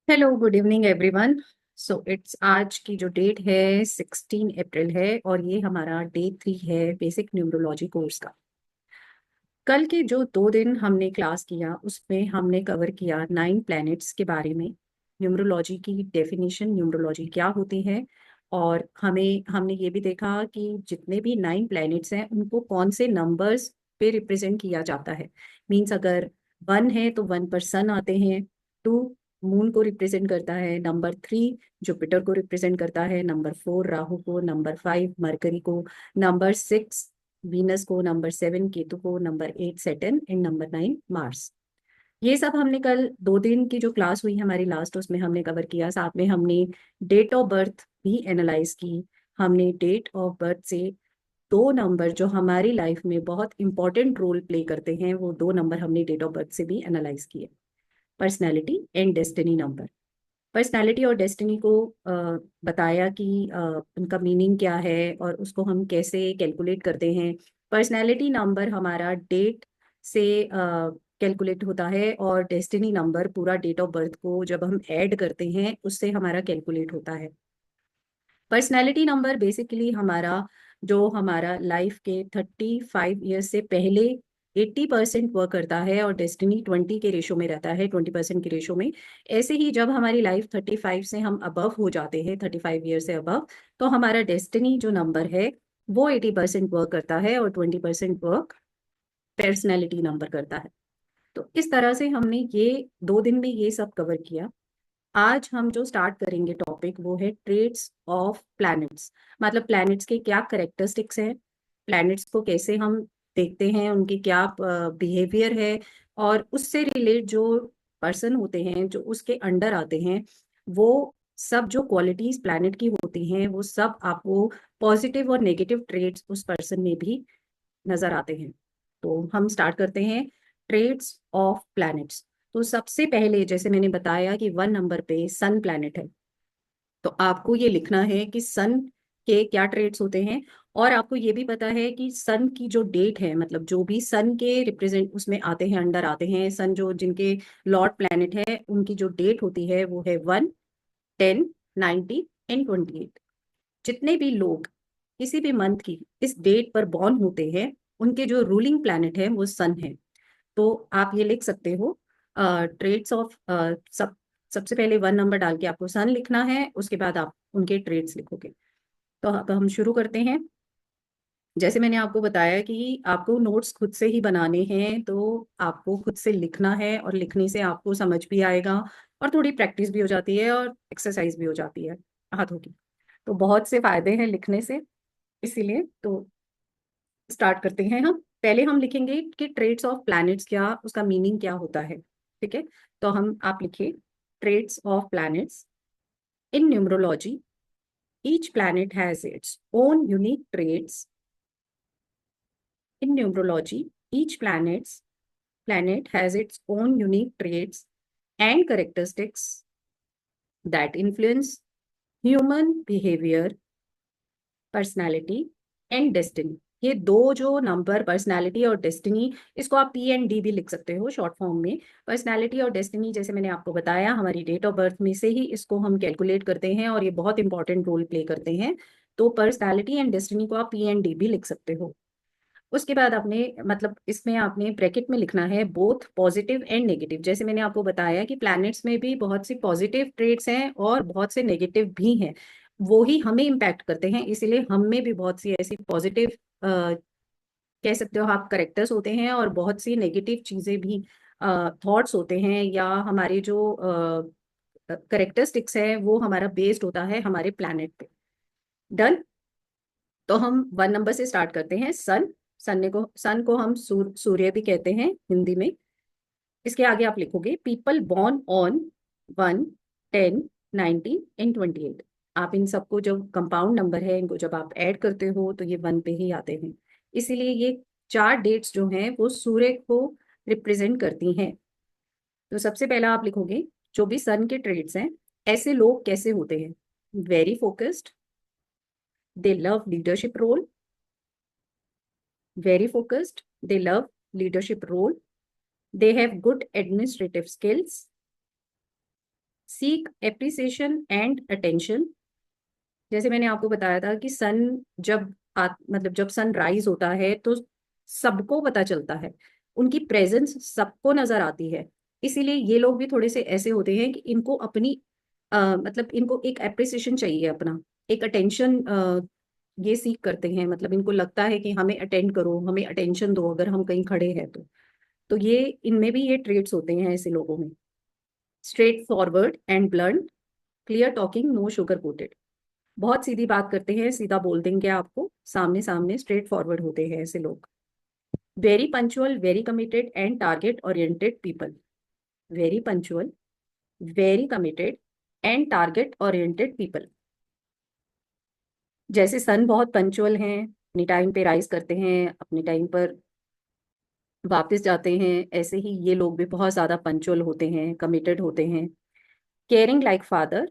Hello, good evening everyone. So it's आज की जो डेट है 16 अप्रैल है और ये हमारा डे 3 है बेसिक न्यूमरोलॉजी कोर्स का। कल के जो 2 दिन हमने क्लास किया उसमें हमने कवर किया 9 प्लैनेट्स के बारे में, न्यूमरोलॉजी की डेफिनेशन, न्यूमरोलॉजी क्या होती है। और हमने ये भी देखा कि जितने भी 9 प्लैनेट्स हैं उनको कौन से नंबर्स पे रिप्रेजेंट किया जाता है। मीन्स अगर 1 है तो 1 पर सन आते हैं, 2 मून को रिप्रेजेंट करता है, नंबर 3 जुपिटर को रिप्रेजेंट करता है, नंबर 4 राहु को, नंबर 5 मरकरी को, नंबर 6 वीनस को, नंबर 7 केतु को, number 8 Saturn and number 9 Mars. ये सब हमने कल 2 दिन की जो क्लास हुई हमारी लास्ट, उसमें हमने कवर किया। साथ में हमने डेट ऑफ बर्थ भी एनालाइज की। हमने डेट ऑफ बर्थ से 2 नंबर जो हमारी लाइफ में बहुत इंपॉर्टेंट रोल प्ले करते हैं, वो 2 नंबर हमने डेट ऑफ बर्थ से भी एनालाइज किए। Personality and destiny number. Personality और डेस्टिनी को बताया कि उनका मीनिंग क्या है और उसको हम कैसे कैलकुलेट करते हैं। पर्सनालिटी नंबर हमारा डेट से कैलकुलेट होता है और डेस्टिनी नंबर पूरा डेट ऑफ बर्थ को जब हम ऐड करते हैं उससे हमारा कैलकुलेट होता है। पर्सनैलिटी नंबर बेसिकली हमारा लाइफ के 35 ईयर्स से पहले 80% वर्क करता है और डेस्टिनी 20 के रेशो में रहता है, 20% के रेशो में। ऐसे ही जब हमारी लाइफ 35 से हम अबव हो जाते हैं, 35 ईयर से अबव, तो हमारा डेस्टिनी जो नंबर है वो 80% वर्क करता है और 20% वर्क पर्सनैलिटी नंबर करता है। तो इस तरह से हमने ये 2 दिन में ये सब कवर किया। आज हम जो स्टार्ट करेंगे टॉपिक वो है ट्रेड्स ऑफ प्लैनेट्स। मतलब प्लैनेट्स के क्या करेक्टरिस्टिक्स हैं, प्लैनेट्स को कैसे हम देखते हैं, उनकी क्या बिहेवियर है, और उससे रिलेट जो पर्सन होते हैं जो उसके अंडर आते हैं, वो सब जो क्वालिटीज प्लैनेट की होती हैं वो सब आपको पॉजिटिव और नेगेटिव ट्रेड्स उस पर्सन में भी नजर आते हैं। तो हम स्टार्ट करते हैं ट्रेड्स ऑफ प्लैनेट्स। तो सबसे पहले जैसे मैंने बताया कि 1 नंबर पे सन प्लैनेट है, तो आपको ये लिखना है कि सन के क्या ट्रेड्स होते हैं। और आपको ये भी पता है कि सन की जो डेट है, मतलब जो भी सन के रिप्रेजेंट उसमें आते हैं, अंडर आते हैं, सन जो जिनके लॉर्ड प्लैनेट है उनकी जो डेट होती है वो है 1, 10, 90 एंड 28। जितने भी लोग किसी भी मंथ की इस डेट पर बॉर्न होते हैं उनके जो रूलिंग प्लैनेट है वो सन है। तो आप ये लिख सकते हो ट्रेड्स ऑफ सबसे पहले 1 नंबर डाल के आपको सन लिखना है, उसके बाद आप उनके ट्रेड्स लिखोगे। तो अब हम शुरू करते हैं। जैसे मैंने आपको बताया कि आपको नोट्स खुद से ही बनाने हैं, तो आपको खुद से लिखना है और लिखने से आपको समझ भी आएगा और थोड़ी प्रैक्टिस भी हो जाती है और एक्सरसाइज भी हो जाती है हाथों की। तो बहुत से फायदे हैं लिखने से, इसीलिए तो स्टार्ट करते हैं। हम पहले हम लिखेंगे कि ट्रेड्स ऑफ प्लैनेट्स क्या, उसका मीनिंग क्या होता है। ठीक है, तो आप लिखिए traits of planets in numerology. Each planet has its own unique traits in numerology. Each planet has its own unique traits and characteristics that influence human behavior, personality and destiny. ये दो जो नंबर पर्सनालिटी और destiny, इसको आप P&D भी लिख सकते हो शॉर्ट फॉर्म में। पर्सनालिटी और डेस्टिनी जैसे मैंने आपको बताया हमारी डेट ऑफ बर्थ में से ही इसको हम कैलकुलेट करते हैं और ये बहुत इंपॉर्टेंट रोल प्ले करते हैं। तो पर्सनालिटी एंड डेस्टिनी को आप P&D भी लिख सकते हो। उसके बाद आपने मतलब इसमें आपने ब्रैकेट में लिखना है बोथ पॉजिटिव एंड नेगेटिव। जैसे मैंने आपको बताया कि प्लैनेट्स में भी बहुत सी पॉजिटिव ट्रेट्स हैं और बहुत से नेगेटिव भी हैं, वो ही हमें इम्पैक्ट करते हैं। इसीलिए हम में भी बहुत सी ऐसी पॉजिटिव कह सकते हो आप करेक्टर्स होते हैं और बहुत सी नेगेटिव चीजें भी, थॉट्स होते हैं, या हमारे जो करेक्टरिस्टिक्स है वो हमारा बेस्ड होता है हमारे प्लैनेट पे। डन। तो हम 1 नंबर से स्टार्ट करते हैं। सन को हम सूर्य भी कहते हैं हिंदी में। इसके आगे आप लिखोगे पीपल बॉर्न ऑन 1, 10, 90 एंड 28। आप इन सबको जो कंपाउंड नंबर है इनको जब आप ऐड करते हो तो ये 1 पे ही आते हैं। इसीलिए ये 4 डेट्स जो हैं वो सूर्य को रिप्रेजेंट करती हैं। तो सबसे पहला आप लिखोगे जो भी सन के ट्रेड्स हैं, ऐसे लोग कैसे होते हैं। Very focused, they love leadership role. Very focused, they love leadership role, they have good administrative skills, seek appreciation and attention. जैसे मैंने आपको बताया था कि सन जब मतलब जब सन राइज होता है तो सबको पता चलता है, उनकी प्रेजेंस सबको नजर आती है। इसीलिए ये लोग भी थोड़े से ऐसे होते हैं कि इनको अपनी मतलब इनको एक एप्रिसिएशन चाहिए अपना, एक अटेंशन ये सीख करते हैं। मतलब इनको लगता है कि हमें अटेंड करो, हमें अटेंशन दो अगर हम कहीं खड़े हैं तो ये इनमें भी ये ट्रेट्स होते हैं ऐसे लोगों में। Straightforward and blunt, clear talking, no sugar coated. बहुत सीधी बात करते हैं, सीधा बोल देंगे आपको, सामने सामने स्ट्रेट फॉरवर्ड होते हैं ऐसे लोग। Very punctual, very committed and target oriented people. Very punctual, very committed and target oriented people. जैसे सन बहुत पंचुअल हैं, अपनी टाइम पे राइज करते हैं, अपने टाइम पर वापस जाते हैं, ऐसे ही ये लोग भी बहुत ज्यादा पंचुअल होते हैं, कमिटेड होते हैं। Caring like father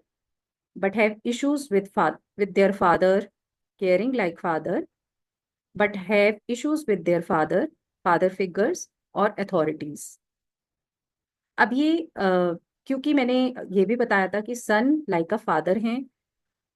but have issues with their father. Caring like father but have issues with their father figures और authorities। अब ये क्योंकि मैंने ये भी बताया था कि सन लाइक अ फादर हैं,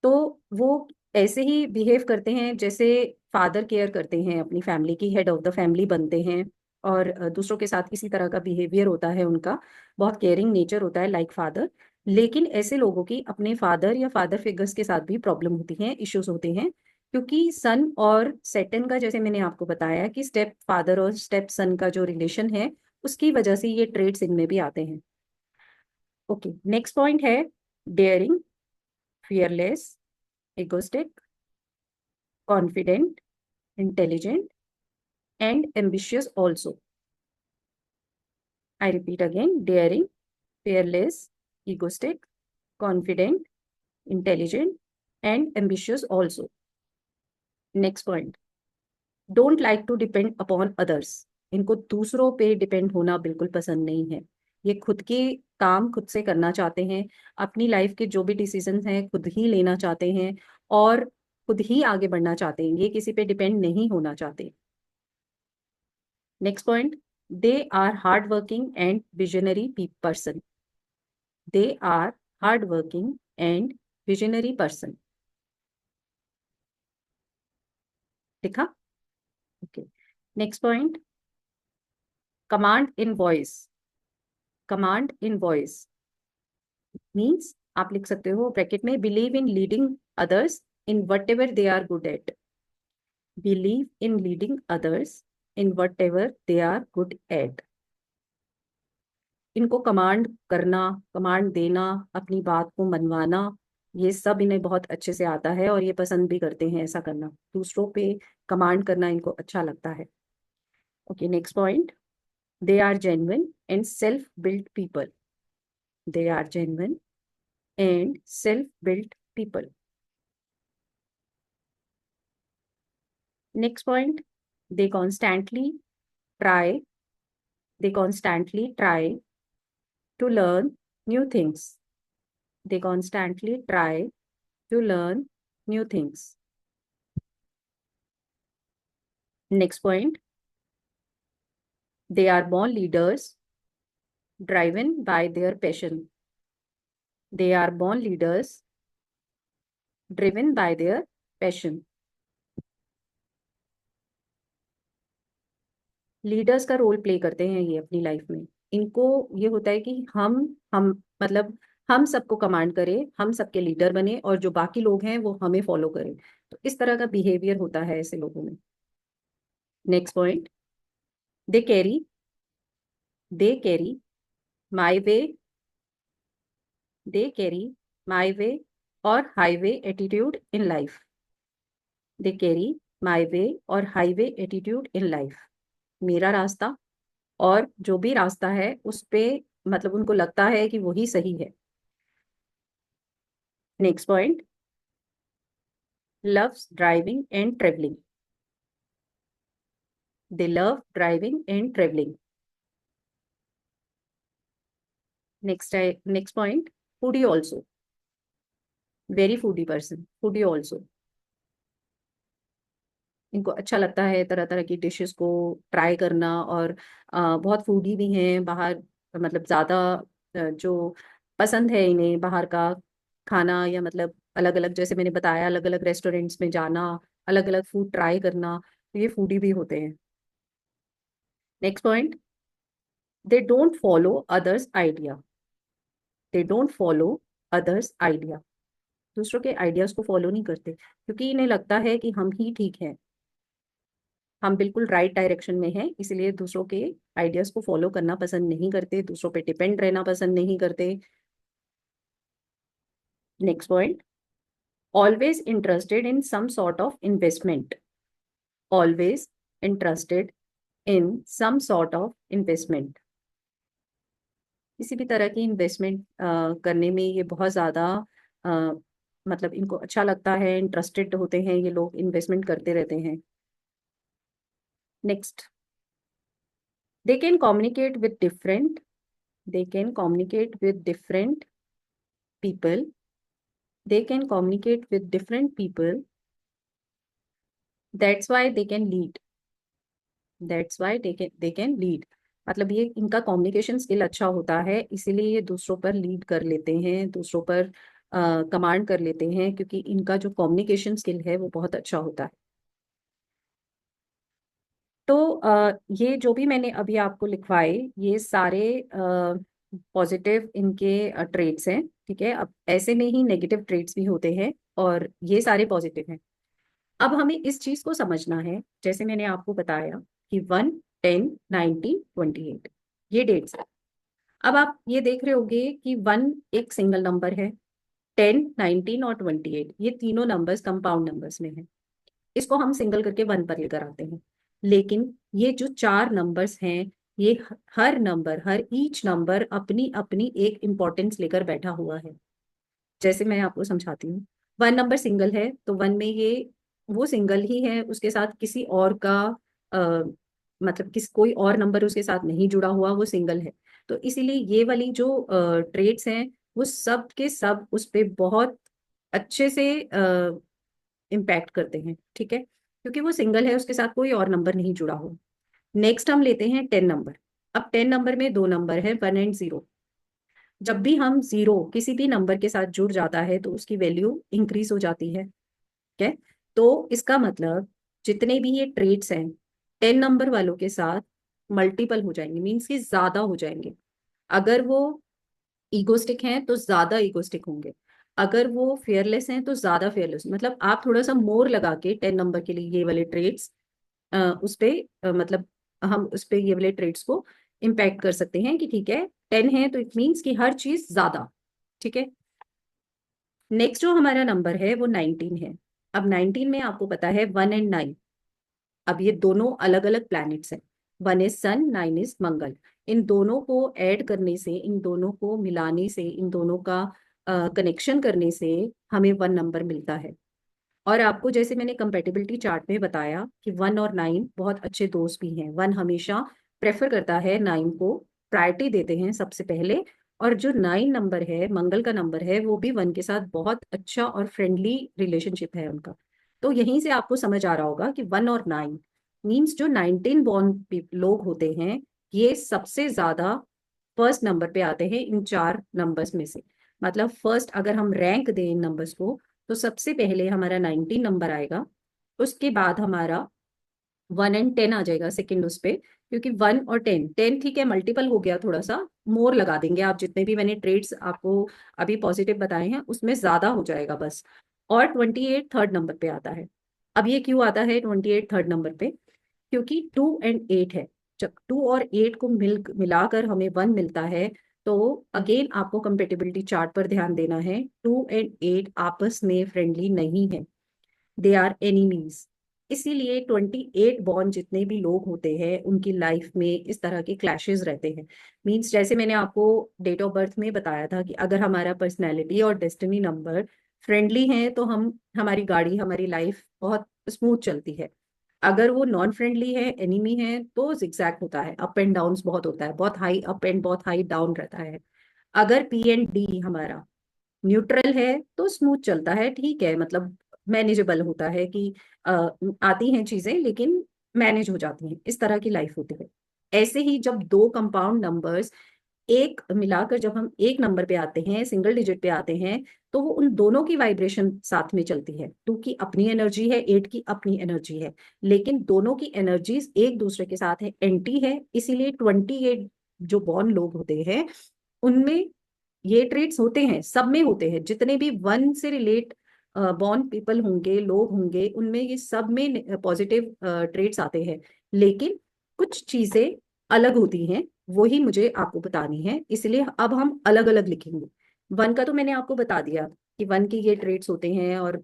तो वो ऐसे ही बिहेव करते हैं जैसे फादर केयर करते हैं, अपनी फैमिली की हेड ऑफ द फैमिली बनते हैं। और दूसरों के साथ इसी तरह का बिहेवियर होता है उनका, बहुत केयरिंग नेचर होता है लाइक फादर। लेकिन ऐसे लोगों की अपने फादर या फादर फिगर्स के साथ भी प्रॉब्लम होती हैं, इश्यूज होते हैं। क्योंकि सन और सेटन का, जैसे मैंने आपको बताया कि स्टेप फादर और स्टेप सन का जो रिलेशन है, उसकी वजह से ये ट्रेड्स इनमें भी आते हैं। ओके, नेक्स्ट पॉइंट है daring, fearless, egoistic, confident, intelligent, and ambitious also. I repeat again, daring, fearless, egoistic, confident, intelligent, and ambitious also. Next point, don't like to depend upon others. इनको दूसरों पे depend होना बिल्कुल पसंद नहीं है। ये खुद के काम खुद से करना चाहते हैं, अपनी लाइफ के जो भी डिसीजंस हैं खुद ही लेना चाहते हैं, और खुद ही आगे बढ़ना चाहते हैं, ये किसी पे डिपेंड नहीं होना चाहते। Next point, they are hardworking and visionary person. They are hardworking and visionary person. लिखा? Okay. Next point, command in voice. Command in voice means आप लिख सकते हो ब्रैकेट में, believe in leading others in whatever they are good at. Believe in leading others in whatever they are good at. इनको command करना, command देना, अपनी बात को मनवाना, ये सब इन्हें बहुत अच्छे से आता है और ये पसंद भी करते हैं ऐसा करना, दूसरों पे कमांड करना इनको अच्छा लगता है। Okay, next point, they are genuine and self build people. They are genuine and self build people. Next point, they constantly try, they constantly try to learn new things. They constantly try to learn new things. Next point, they are born leaders driven by their passion. They are born leaders driven by their passion. Leaders का role play करते हैं ये अपनी life में। इनको ये होता है कि हम मतलब हम सबको कमांड करें, हम सबके लीडर बने, और जो बाकी लोग हैं वो हमें फॉलो करें। तो इस तरह का बिहेवियर होता है ऐसे लोगों में। Next point, they carry, they carry my way, they carry my way और highway attitude in life. They carry my way और हाईवे एटीट्यूड इन लाइफ। मेरा रास्ता और जो भी रास्ता है उस पे मतलब उनको लगता है कि वही सही है। Next point, loves driving and travelling. They love driving and travelling. Next point, foodie also, very foodie person, foodie also. इनको अच्छा लगता है तरह तरह की डिशेस को ट्राई करना, और बहुत फूडी भी हैं बाहर, मतलब ज़्यादा जो पसंद है इन्हें बाहर का खाना, या मतलब अलग अलग, जैसे मैंने बताया, अलग अलग रेस्टोरेंट्स में जाना, अलग अलग फूड ट्राई करना, तो ये फूडी भी होते हैं। Next point, they don't follow others idea. They don't follow others idea, दूसरों के आइडियाज को फॉलो नहीं करते, क्योंकि इन्हें लगता है कि हम ही ठीक हैं, हम बिल्कुल राइट डायरेक्शन में हैं, इसलिए दूसरों के आइडियाज को फॉलो करना पसंद नहीं करते, दूसरों पे डिपेंड रहना पसंद नहीं करते। Next point, always interested in some sort of investment. Always interested in some sort of investment, किसी भी तरह की इन्वेस्टमेंट करने में ये बहुत ज़्यादा अ, मतलब इनको अच्छा लगता है, इंटरेस्टेड होते हैं ये लोग, इन्वेस्टमेंट करते रहते हैं। Next, they can communicate with different, they can communicate with different people, they can communicate with different people, that's why they can lead, that's why they can lead, मतलब ये इनका कम्युनिकेशन स्किल अच्छा होता है, इसीलिए ये दूसरों पर लीड कर लेते हैं, दूसरों पर कमांड कर लेते हैं, क्योंकि इनका जो कम्युनिकेशन स्किल है वो बहुत अच्छा होता है। तो ये जो भी मैंने अभी आपको लिखवाए, ये सारे पॉजिटिव इनके ट्रेट्स हैं, ठीक है। अब ऐसे में ही नेगेटिव ट्रेट्स भी होते हैं, और ये सारे पॉजिटिव हैं। अब हमें इस चीज को समझना है, जैसे मैंने आपको बताया कि 1, 10, 90, 28 ये डेट्स हैं। अब आप ये देख रहे होंगे कि 1 एक सिंगल नंबर है, 10, 19 और 28 ये तीनों नंबर्स कंपाउंड नंबर्स में है, इसको हम सिंगल करके 1 पर लेकर आते हैं। लेकिन ये जो 4 नंबर्स हैं, ये हर नंबर, हर ईच नंबर अपनी अपनी एक इंपॉर्टेंस लेकर बैठा हुआ है। जैसे मैं आपको समझाती हूँ, 1 नंबर सिंगल है, तो 1 में ये वो सिंगल ही है, उसके साथ किसी और का आ, मतलब कोई और नंबर उसके साथ नहीं जुड़ा हुआ, वो सिंगल है। तो इसीलिए ये वाली जो ट्रेड्स हैं, वो सब के सब उस पे बहुत अच्छे से इम्पैक्ट करते हैं, ठीक है, क्योंकि वो सिंगल है, उसके साथ कोई और नंबर नहीं जुड़ा हो। नेक्स्ट हम लेते हैं 10 नंबर। अब 10 नंबर में दो नंबर है, 1 एंड 0। जब भी हम जीरो किसी भी नंबर के साथ जुड़ जाता है तो उसकी वैल्यू इंक्रीज हो जाती है, ठीक है। तो इसका मतलब जितने भी ये ट्रेड्स हैं 10 नंबर वालों के साथ मल्टीपल हो जाएंगे, मीन्स कि ज्यादा हो जाएंगे। अगर वो ईगोस्टिक हैं तो ज्यादा ईगोस्टिक होंगे, अगर वो फेयरलेस हैं तो ज्यादा फेयरलेस, मतलब आप थोड़ा सा मोर लगा के 10 नंबर के लिए ये वाले ट्रेड्स उस पे मतलब हम उस पे ये वाले ट्रेड्स को इम्पैक्ट कर सकते हैं कि ठीक है 10 है तो इट मीन्स कि हर चीज ज्यादा, ठीक है। नेक्स्ट जो हमारा नंबर है वो 19 है। अब 19 में आपको पता है 1 एंड 9, अब ये दोनों अलग अलग प्लैनेट्स हैं, 1 इज सन, 9 इज मंगल। इन दोनों को ऐड करने से, इन दोनों को मिलाने से, इन दोनों का कनेक्शन करने से हमें 1 नंबर मिलता है। और आपको जैसे मैंने कंपेटिबिलिटी चार्ट में बताया कि 1 और 9 बहुत अच्छे दोस्त भी हैं, 1 हमेशा प्रेफर करता है 9 को, प्रायोरिटी देते हैं सबसे पहले। और जो 9 नंबर है, मंगल का नंबर है, वो भी 1 के साथ बहुत अच्छा और फ्रेंडली रिलेशनशिप है उनका। तो यहीं से आपको समझ आ रहा होगा कि 1 और 9 मीन्स जो 19 बॉर्न लोग होते हैं, ये सबसे ज्यादा फर्स्ट नंबर पे आते हैं इन 4 नंबर्स में से। मतलब फर्स्ट अगर हम रैंक दें इन नंबर्स को, तो सबसे पहले हमारा 19 नंबर आएगा, उसके बाद हमारा 1 एंड 10 आ जाएगा सेकंड उस पे, क्योंकि 1 और 10, 10 ठीक है मल्टीपल हो गया, थोड़ा सा मोर लगा देंगे आप, जितने भी मैंने ट्रेड्स आपको अभी पॉजिटिव बताए हैं उसमें ज्यादा हो जाएगा बस। और 28 थर्ड नंबर पे आता है। अब ये क्यों आता है 28 थर्ड नंबर पे? क्योंकि 2 एंड 8 है, जब 2 और 8 को मिलाकर हमें 1 मिलता है। तो अगेन आपको कंपेटिबिलिटी चार्ट पर ध्यान देना है, 2 एंड 8 आपस में फ्रेंडली नहीं है, दे आर एनिमीज। इसीलिए 28 बॉर्न जितने भी लोग होते हैं उनकी लाइफ में इस तरह के क्लैशेस रहते हैं। मीन्स जैसे मैंने आपको डेट ऑफ बर्थ में बताया था कि अगर हमारा पर्सनैलिटी और डेस्टिनी नंबर फ्रेंडली है तो हम हमारी गाड़ी, हमारी लाइफ बहुत स्मूथ चलती है। अगर वो नॉन फ्रेंडली है, एनिमी है, तो जिगजैग होता है, अप एंड डाउन बहुत होता है, बहुत हाई अप एंड बहुत हाई डाउन रहता है। अगर पी एंड डी हमारा न्यूट्रल है तो स्मूथ चलता है, ठीक है, मतलब मैनेजेबल होता है कि अ, आती हैं चीजें लेकिन मैनेज हो जाती हैं, इस तरह की लाइफ होती है। ऐसे ही जब दो कंपाउंड नंबर्स एक मिलाकर जब हम एक नंबर पे आते हैं, सिंगल डिजिट पे आते हैं, तो वो उन दोनों की वाइब्रेशन साथ में चलती है। 2 की अपनी एनर्जी है, 8 की अपनी एनर्जी है, लेकिन दोनों की एनर्जीज एक दूसरे के साथ है, एंटी है। इसीलिए 28 जो बॉर्न लोग होते हैं उनमें ये ट्रेड्स होते हैं, सब में होते हैं। जितने भी वन से रिलेट बॉर्न पीपल होंगे, लोग होंगे, उनमें ये सब में पॉजिटिव ट्रेड्स आते हैं। लेकिन कुछ चीजें अलग होती हैं, वही मुझे आपको बतानी है, इसलिए अब हम अलग अलग लिखेंगे। वन का तो मैंने आपको बता दिया कि वन के ये ट्रेड्स होते हैं और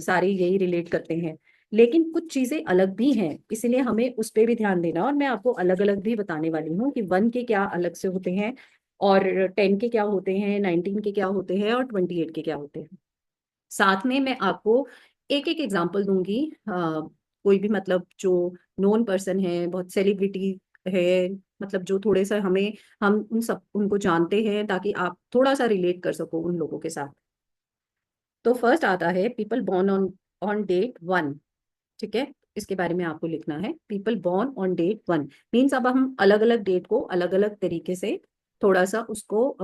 सारे यही रिलेट करते हैं। लेकिन कुछ चीजें अलग भी हैं, इसलिए हमें उस पर भी ध्यान देना, और मैं आपको अलग अलग भी बताने वाली हूँ कि वन के क्या अलग से होते हैं, और 10 के क्या होते हैं, 19 के क्या होते हैं, और 28 के क्या होते हैं। साथ में मैं आपको एक एक एग्जांपल दूंगी। कोई भी मतलब जो नोन पर्सन है, बहुत सेलिब्रिटी है, मतलब जो थोड़े सा हमें, हम उन सब उनको जानते हैं, ताकि आप थोड़ा सा रिलेट कर सको उन लोगों के साथ। तो फर्स्ट आता है people born on on date 1। ठीक है, इसके बारे में आपको लिखना है, people born on date 1। Means अब हम अलग अलग डेट को अलग अलग तरीके से थोड़ा सा उसको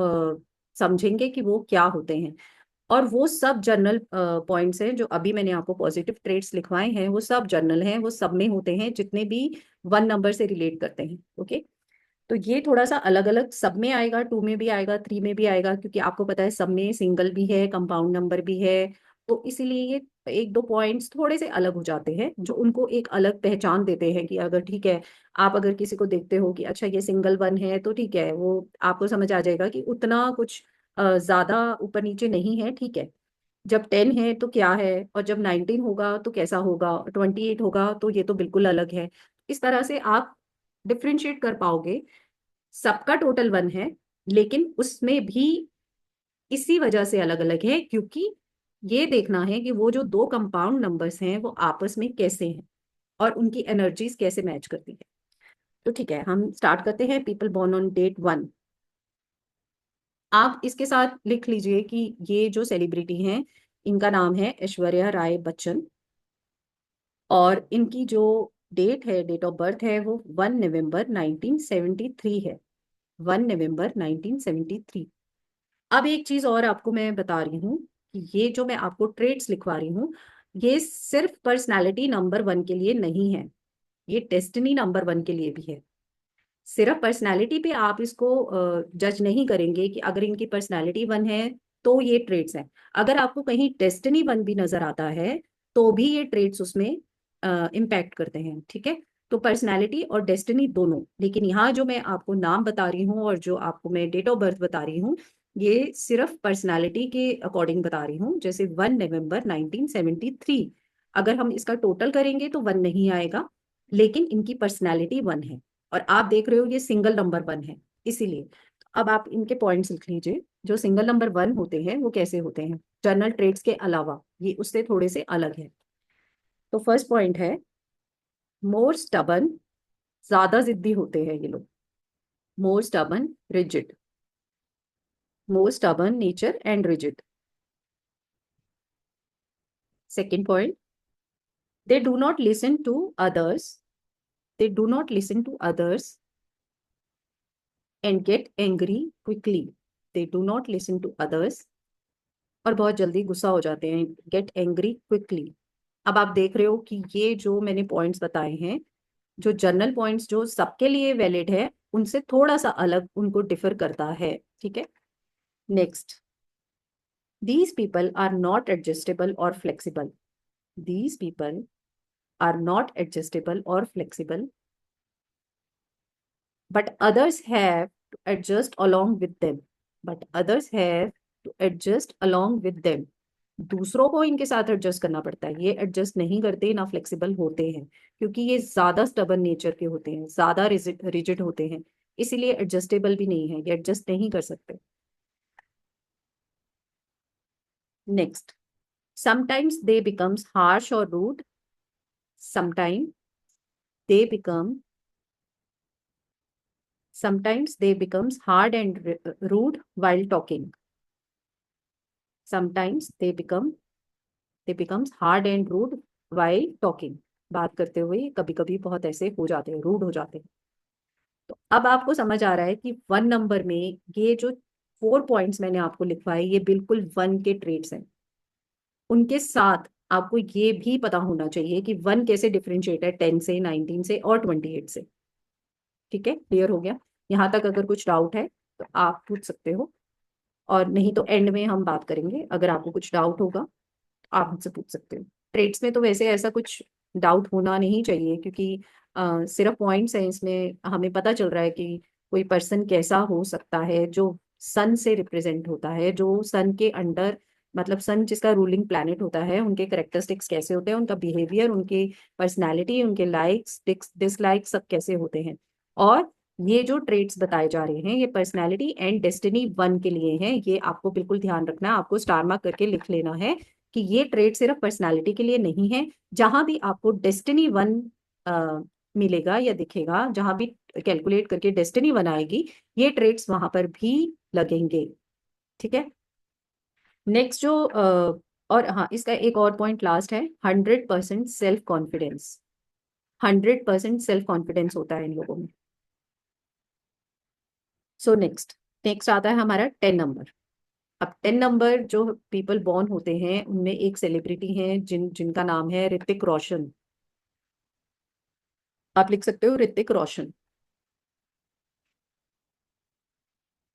समझेंगे कि वो क्या होते हैं। और वो सब जर्नल पॉइंट्स हैं जो अभी मैंने आपको पॉजिटिव ट्रेट्स लिखवाए हैं, वो सब जर्नल हैं, वो सब में होते हैं, जितने भी वन नंबर से रिलेट करते हैं। ओके, तो ये थोड़ा सा अलग अलग सब में आएगा, 2 में भी आएगा, 3 में भी आएगा, क्योंकि आपको पता है सब में सिंगल भी है, कंपाउंड नंबर भी है। तो इसीलिए ये एक दो पॉइंट्स थोड़े से अलग हो जाते हैं, जो उनको एक अलग पहचान देते हैं कि अगर ठीक है, आप अगर किसी को देखते हो कि अच्छा ये सिंगल वन है, तो ठीक है, वो आपको समझ आ जाएगा कि उतना कुछ ज्यादा ऊपर नीचे नहीं है। ठीक है, जब 10 है तो क्या है, और जब 19 होगा तो कैसा होगा, 28 होगा तो ये तो बिल्कुल अलग है। इस तरह से आप डिफ्रेंशिएट कर पाओगे। सबका टोटल 1 है, लेकिन उसमें भी इसी वजह से अलग अलग है, क्योंकि ये देखना है कि वो जो दो कंपाउंड नंबर्स हैं वो आपस में कैसे हैं, और उनकी एनर्जीज कैसे मैच करती है। तो ठीक है, हम स्टार्ट करते हैं। People born on date 1। आप इसके साथ लिख लीजिए कि ये जो सेलिब्रिटी हैं, इनका नाम है ऐश्वर्या राय बच्चन, और इनकी जो डेट है, डेट ऑफ बर्थ है, वो 1 नवंबर 1973 है। 1 नवंबर 1973। अब एक चीज और आपको मैं बता रही हूँ कि ये जो मैं आपको ट्रेड्स लिखवा रही हूँ, ये सिर्फ पर्सनालिटी नंबर 1 के लिए नहीं है, ये डेस्टिनी नंबर 1 के लिए भी है। सिर्फ पर्सनालिटी पे आप इसको जज नहीं करेंगे कि अगर इनकी पर्सनालिटी 1 है तो ये ट्रेड्स हैं। अगर आपको कहीं डेस्टिनी 1 भी नजर आता है, तो भी ये ट्रेड्स उसमें इम्पैक्ट करते हैं। ठीक है, तो पर्सनालिटी और डेस्टिनी दोनों। लेकिन यहाँ जो मैं आपको नाम बता रही हूँ और जो आपको मैं डेट ऑफ बर्थ बता रही हूँ, ये सिर्फ पर्सनालिटी के अकॉर्डिंग बता रही हूँ। जैसे 1 नवंबर 1973, अगर हम इसका टोटल करेंगे तो 1 नहीं आएगा, लेकिन इनकी पर्सनालिटी 1 है, और आप देख रहे हो ये सिंगल नंबर 1 है, इसीलिए। अब आप इनके पॉइंट्स लिख लीजिए, जो सिंगल नंबर 1 होते हैं वो कैसे होते हैं, जनरल ट्रेड्स के अलावा ये उससे थोड़े से अलग है। तो फर्स्ट पॉइंट है मोर स्टबन, ज्यादा जिद्दी होते हैं ये लोग। More stubborn, rigid. More stubborn nature and rigid. Second point, they do not listen to others, they do not listen to others and get angry quickly. They do not listen to others, और बहुत जल्दी गुस्सा हो जाते हैं, gate angry quickly. अब आप देख रहे हो कि ये जो मैंने पॉइंट्स बताए हैं, जो जनरल पॉइंट्स जो सबके लिए वैलिड है, उनसे थोड़ा सा अलग उनको डिफर करता है। ठीक है, next, these people are not adjustable और flexible. These people are not adjustable और flexible, but others have to adjust along with them, but others have to adjust along with them। दूसरों को इनके साथ एडजस्ट करना पड़ता है, ये एडजस्ट नहीं करते, ना फ्लेक्सिबल होते हैं, क्योंकि ये ज्यादा स्टबन नेचर के होते हैं, ज्यादा रिजिड होते हैं, इसीलिए एडजस्टेबल भी नहीं है, ये एडजस्ट नहीं कर सकते। Next, sometimes they becomes harsh or rude, sometimes they become sometimes they becomes hard and rude while talking। sometimes they becomes hard and rude while talking। बात करते हुए कभी कभी बहुत ऐसे हो जाते हैं, रूड हो जाते हैं। तो अब आपको समझ आ रहा है कि 1 नंबर में ये जो 4 पॉइंट्स मैंने आपको लिखवाए ये बिल्कुल 1 के ट्रेड्स हैं। उनके साथ आपको ये भी पता होना चाहिए कि 1 कैसे डिफरेंशिएट है 10 से, 19 से और 28 से। ठीक है, क्लियर हो गया? यहाँ तक अगर कुछ डाउट है तो आप पूछ सकते हो, और नहीं तो एंड में हम बात करेंगे। अगर आपको कुछ डाउट होगा आप मुझसे पूछ सकते हो। ट्रेड्स में तो वैसे ऐसा कुछ डाउट होना नहीं चाहिए, क्योंकि सिर्फ पॉइंट्स हैं, इसमें हमें पता चल रहा है कि कोई पर्सन कैसा हो सकता है जो सन से रिप्रेजेंट होता है, जो सन के अंडर, मतलब सन जिसका रूलिंग प्लैनेट होता है, उनके करेक्टरिस्टिक्स कैसे होते हैं, उनका बिहेवियर, उनकी पर्सनैलिटी, उनके लाइक्स डिसलाइक्स सब कैसे होते हैं। और ये जो ट्रेड्स बताए जा रहे हैं ये पर्सनैलिटी एंड डेस्टिनी 1 के लिए हैं। ये आपको बिल्कुल ध्यान रखना है, आपको स्टार मार्क करके लिख लेना है कि ये ट्रेड सिर्फ पर्सनालिटी के लिए नहीं है। जहां भी आपको डेस्टिनी 1 मिलेगा या दिखेगा, जहां भी कैलकुलेट करके डेस्टिनी 1 आएगी, ये ट्रेड्स वहां पर भी लगेंगे। ठीक है, नेक्स्ट जो और हाँ, इसका एक और पॉइंट लास्ट है, 100% सेल्फ कॉन्फिडेंस। 100% सेल्फ कॉन्फिडेंस होता है इन लोगों में। सो नेक्स्ट नेक्स्ट आता है हमारा 10 नंबर। अब 10 नंबर जो पीपल बॉर्न होते हैं उनमें एक सेलिब्रिटी हैं जिनका नाम है ऋतिक रोशन। आप लिख सकते हो ऋतिक रोशन।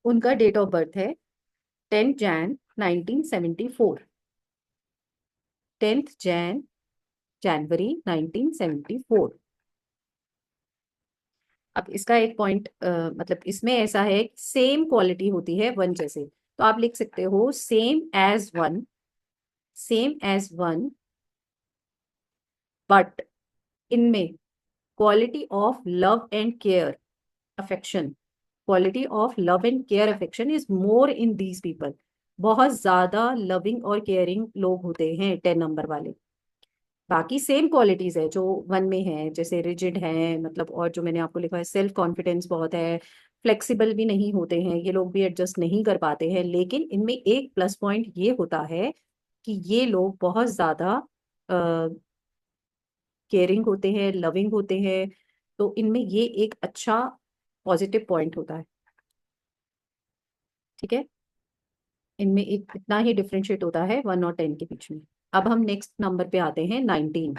उनका डेट ऑफ बर्थ है 10 जैन 1974। 10 जनवरी 1974। अब इसका एक पॉइंट, मतलब इसमें ऐसा है कि सेम क्वालिटी होती है 1 जैसे, तो आप लिख सकते हो same as 1। Same as 1, but इनमें quality of love and care affection, quality of love and care affection is more in these people. बहुत ज्यादा लविंग और केयरिंग लोग होते हैं 10 नंबर वाले। बाकी सेम क्वालिटीज है जो 1 में है, जैसे रिजिड है, मतलब, और जो मैंने आपको लिखा है सेल्फ कॉन्फिडेंस बहुत है, फ्लेक्सिबल भी नहीं होते हैं ये लोग, भी एडजस्ट नहीं कर पाते हैं। लेकिन इनमें एक प्लस पॉइंट ये होता है कि ये लोग बहुत ज्यादा केयरिंग होते हैं, लविंग होते हैं। तो इनमें ये एक अच्छा पॉजिटिव पॉइंट होता है। ठीक है, इनमें एक इतना ही डिफरेंशिएट होता है 1 और 10 के बीच में। अब हम नेक्स्ट नंबर पे आते हैं 19।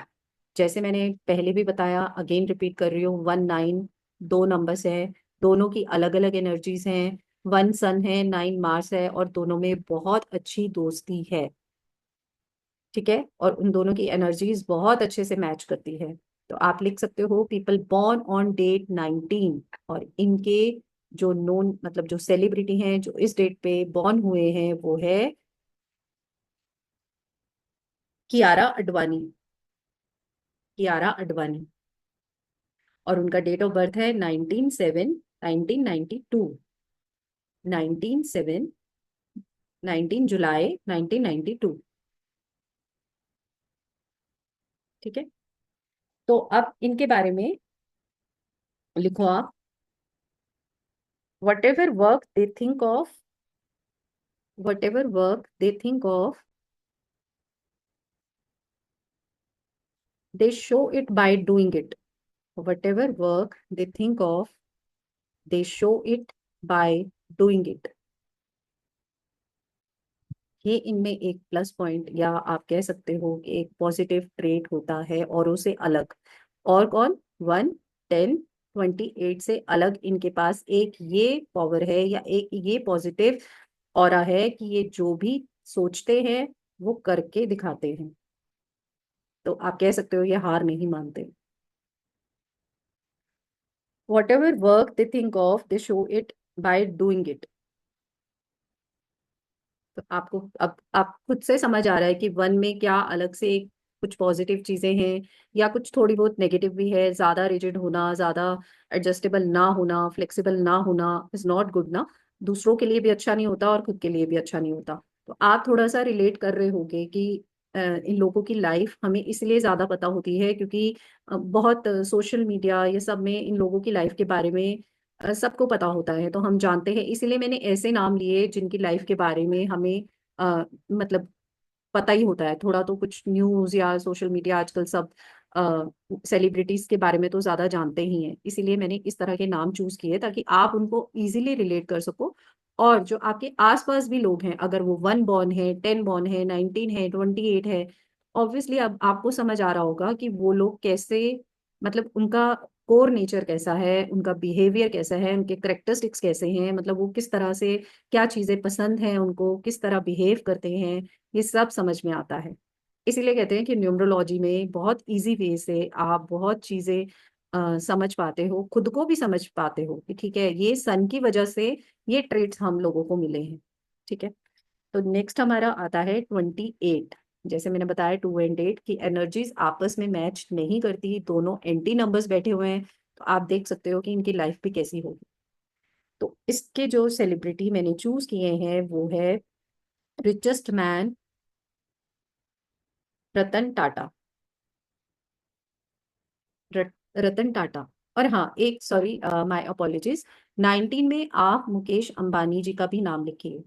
जैसे मैंने पहले भी बताया, अगेन रिपीट कर रही हूँ, 1 9 दो नंबर्स है, दोनों की अलग अलग एनर्जीज हैं। 1 सन है, 9 मार्स है, और दोनों में बहुत अच्छी दोस्ती है। ठीक है, और उन दोनों की एनर्जीज बहुत अच्छे से मैच करती है। तो आप लिख सकते हो पीपल बॉर्न ऑन डेट 19, और इनके जो नोन, मतलब जो सेलिब्रिटी हैं जो इस डेट पे बॉर्न हुए हैं वो है कियारा अडवाणी। कियारा अडवाणी, और उनका डेट ऑफ बर्थ है 19/7/1992। 19 जुलाई 1992। ठीक है, तो अब इनके बारे में लिखो आप, what ever work they think of, whatever work they think of, they show it by doing it. Whatever work they think of, they show it by doing it. ये इनमें एक प्लस पॉइंट, या आप कह सकते हो कि एक पॉजिटिव ट्रेट होता है औरों से अलग। और कौन? 1 10 28 से अलग इनके पास एक ये पावर है, या एक ये पॉजिटिव ऑरा है कि ये जो भी सोचते हैं वो करके दिखाते हैं। तो आप कह सकते हो ये हार नहीं मानते। Whatever work they think of, they show it by doing it. तो आपको अब आप खुद से समझ आ रहा है कि 1 में क्या अलग से कुछ पॉजिटिव चीजें हैं, या कुछ थोड़ी बहुत नेगेटिव भी है। ज्यादा रिजिड होना, ज्यादा एडजस्टेबल ना होना, फ्लेक्सिबल ना होना इज नॉट गुड ना। दूसरों के लिए भी अच्छा नहीं होता और खुद के लिए भी अच्छा नहीं होता। तो आप थोड़ा सा रिलेट कर रहे होगे कि इन लोगों की लाइफ हमें इसलिए ज्यादा पता होती है क्योंकि बहुत सोशल मीडिया ये सब में इन लोगों की लाइफ के बारे में सबको पता होता है, तो हम जानते हैं। इसीलिए मैंने ऐसे नाम लिए जिनकी लाइफ के बारे में हमें मतलब पता ही होता है थोड़ा, तो कुछ न्यूज या सोशल मीडिया आजकल सब सेलिब्रिटीज के बारे में तो ज्यादा जानते ही हैं, इसीलिए मैंने इस तरह के नाम चूज किए ताकि आप उनको इजीली रिलेट कर सको। और जो आपके आसपास भी लोग हैं, अगर वो 1 बॉर्न है, 10 बॉर्न है, 19 है, 28 है, ऑब्वियसली अब आपको समझ आ रहा होगा कि वो लोग कैसे, मतलब उनका कोर नेचर कैसा है, उनका बिहेवियर कैसा है, उनके करेक्टरिस्टिक्स कैसे हैं, मतलब वो किस तरह से, क्या चीजें पसंद हैं उनको, किस तरह बिहेव करते हैं, ये सब समझ में आता है। इसीलिए कहते हैं कि न्यूमरोलॉजी में बहुत इजी वे से आप बहुत चीजें समझ पाते हो, खुद को भी समझ पाते हो कि ठीक है, ये सन की वजह से ये ट्रेट्स हम लोगों को मिले हैं। ठीक है। तो नेक्स्ट हमारा आता है 28। जैसे मैंने बताया 2 और 8 की एनर्जीज आपस में मैच नहीं करती, दोनों एंटी नंबर्स बैठे हुए हैं, तो आप देख सकते हो कि इनकी लाइफ भी कैसी होगी। तो इसके जो सेलिब्रिटी मैंने चूज किए हैं वो है रिचेस्ट मैन, रतन टाटा। रतन टाटा। और हाँ, एक सॉरी, माय अपोलॉजीज, 19 में आप मुकेश अंबानी जी का भी नाम लिखिए।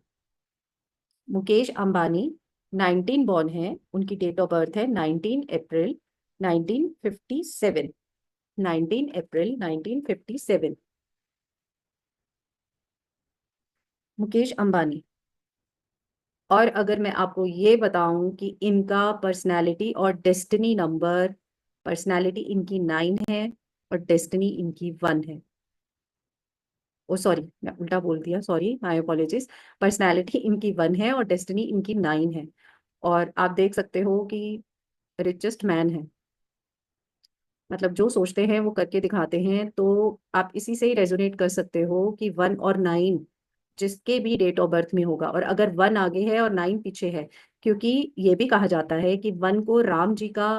मुकेश अंबानी 19 बॉर्न है, उनकी डेट ऑफ बर्थ है 19 अप्रैल 1957। 19 अप्रैल 1957। मुकेश अंबानी। और अगर मैं आपको ये बताऊं कि इनका पर्सनालिटी और डेस्टिनी नंबर, पर्सनालिटी इनकी 9 है और डेस्टिनी इनकी 1 है। ओ सॉरी, मैं उल्टा बोल दिया, सॉरी, माय अपोलॉजीज। पर्सनालिटी इनकी 1 है और डेस्टिनी इनकी 9 है। और आप देख सकते हो कि रिचेस्ट मैन है, मतलब जो सोचते हैं वो करके दिखाते हैं। तो आप इसी से ही रेजोनेट कर सकते हो कि 1 और 9 जिसके भी डेट ऑफ बर्थ में होगा, और अगर 1 आगे है और 9 पीछे है, क्योंकि ये भी कहा जाता है कि 1 को राम जी का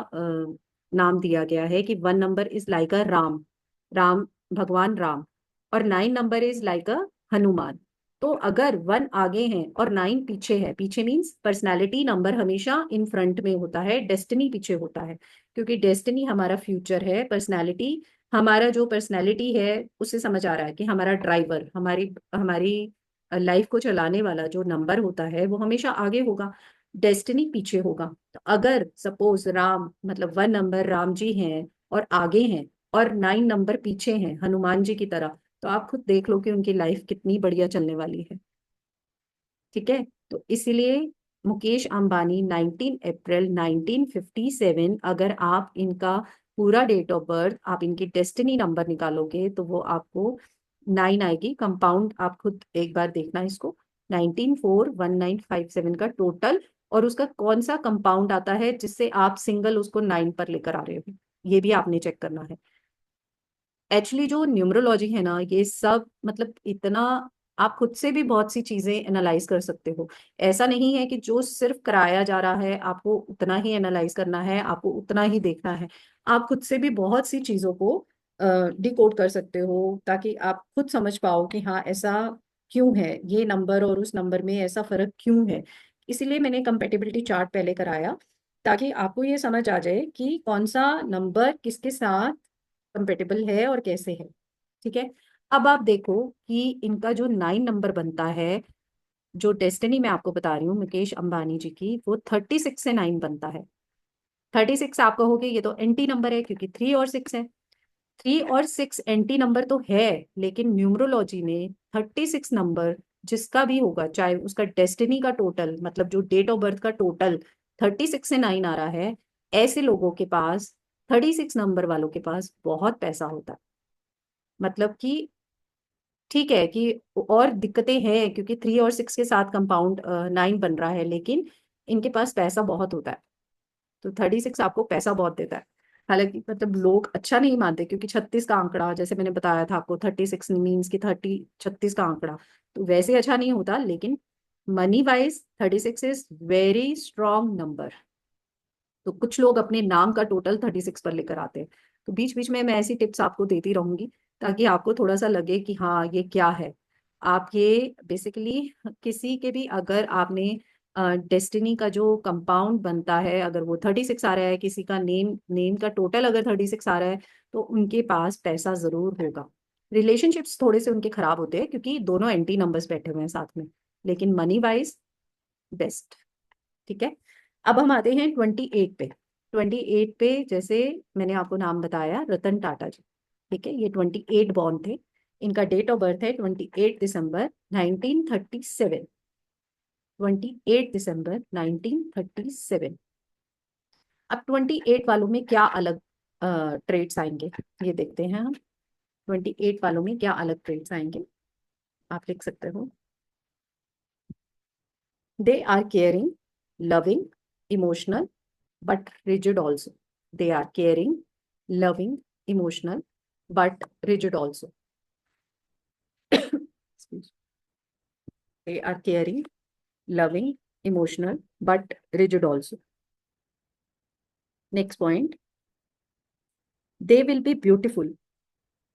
नाम दिया गया है कि 1 नंबर इज लाइक अ राम, राम, भगवान राम। और 9 नंबर इज लाइक अ हनुमान। तो अगर 1 आगे है और 9 पीछे है, पीछे मीन्स पर्सनैलिटी नंबर हमेशा इन फ्रंट में होता है, डेस्टिनी पीछे होता है। क्योंकि डेस्टिनी हमारा फ्यूचर है, पर्सनैलिटी हमारा जो पर्सनैलिटी है उससे समझ आ रहा है कि हमारा ड्राइवर, हमारी हमारी लाइफ को चलाने वाला जो नंबर होता है वो हमेशा आगे होगा, डेस्टिनी पीछे होगा। तो अगर सपोज राम, मतलब 1 नंबर राम जी हैं और आगे हैं, और 9 नंबर पीछे हैं हनुमान जी की तरह, तो आप खुद देख लो कि उनकी लाइफ कितनी बढ़िया चलने वाली है। ठीक है। तो इसीलिए मुकेश अंबानी 19 अप्रैल 1957, अगर आप इनका पूरा डेट ऑफ बर्थ, आप इनकी डेस्टिनी नंबर निकालोगे तो वो आपको 9 आएगी। कंपाउंड आप खुद एक बार देखना इसको, 1941 9 5 7 का टोटल, और उसका कौन सा कंपाउंड आता है जिससे आप सिंगल उसको 9 पर लेकर आ रहे हो, ये भी आपने चेक करना है। एक्चुअली जो न्यूमरोलॉजी है ना, ये सब मतलब इतना, आप खुद से भी बहुत सी चीजें एनालाइज कर सकते हो। ऐसा नहीं है कि जो सिर्फ कराया जा रहा है आपको उतना ही एनालाइज करना है, आपको उतना ही देखना है। आप खुद से भी बहुत सी चीजों को डिकोड कर सकते हो, ताकि आप खुद समझ पाओ कि हाँ, ऐसा क्यों है, ये नंबर और उस नंबर में ऐसा फर्क क्यों है। इसीलिए मैंने कंपेटिबिलिटी चार्ट पहले कराया, ताकि आपको ये समझ आ जाए कि कौन सा नंबर किसके साथ कंपेटेबल है और कैसे है। ठीक है। अब आप देखो कि इनका जो 9 नंबर बनता है, जो डेस्टिनी मैं आपको बता रही हूँ मुकेश अंबानी जी की, वो 36 से 9 बनता है। 36 आप कहोगे ये तो एंटी नंबर है, क्योंकि 3 और 6 है। 3 और 6 एंटी नंबर तो है, लेकिन न्यूमरोलॉजी में 36 नंबर जिसका भी होगा, चाहे उसका डेस्टिनी का टोटल, मतलब जो डेट ऑफ बर्थ का टोटल 36 से 9 आ रहा है, ऐसे लोगों के पास, 36 नंबर वालों के पास बहुत पैसा होता है। मतलब कि ठीक है कि और दिक्कतें हैं, क्योंकि 3 और 6 के साथ कंपाउंड 9 बन रहा है, लेकिन इनके पास पैसा बहुत होता है। तो 36 आपको पैसा बहुत देता है। हालांकि मतलब लोग अच्छा नहीं मानते, क्योंकि 36 का आंकड़ा, जैसे मैंने बताया था आपको, 36 मीन्स की 36 का आंकड़ा तो वैसे अच्छा नहीं होता, लेकिन money wise 36 is very strong number. तो कुछ लोग अपने नाम का टोटल 36 पर लेकर आते हैं। तो बीच बीच में मैं ऐसी टिप्स आपको देती रहूंगी, ताकि आपको थोड़ा सा लगे कि हाँ, ये क्या है। आप ये बेसिकली किसी के भी, अगर आपने डेस्टिनी का जो कंपाउंड बनता है, अगर वो 36 आ रहा है, किसी का नेम नेम का टोटल अगर 36 आ रहा है, तो उनके पास पैसा जरूर होगा। रिलेशनशिप्स थोड़े से उनके खराब होते हैं, क्योंकि दोनों एंटी नंबर्स बैठे हुए हैं साथ में, लेकिन मनी वाइज बेस्ट। ठीक है। अब हम आते हैं 28 पे। 28 पे जैसे मैंने आपको नाम बताया रतन टाटा जी, ठीक है, ये 28 बॉर्न थे। इनका डेट ऑफ बर्थ है 28 दिसंबर 1937। 28 दिसंबर 1937। अब 28 वालों में क्या अलग ट्रेड्स आएंगे, ये देखते हैं हम। 28 वालों में क्या अलग ट्रेड्स आएंगे, आप लिख सकते हो। They are caring, loving, emotional, but rigid also. They are caring, loving, emotional, but rigid also. Excuse. They are caring, loving, emotional, but rigid also. Next point. They will be beautiful.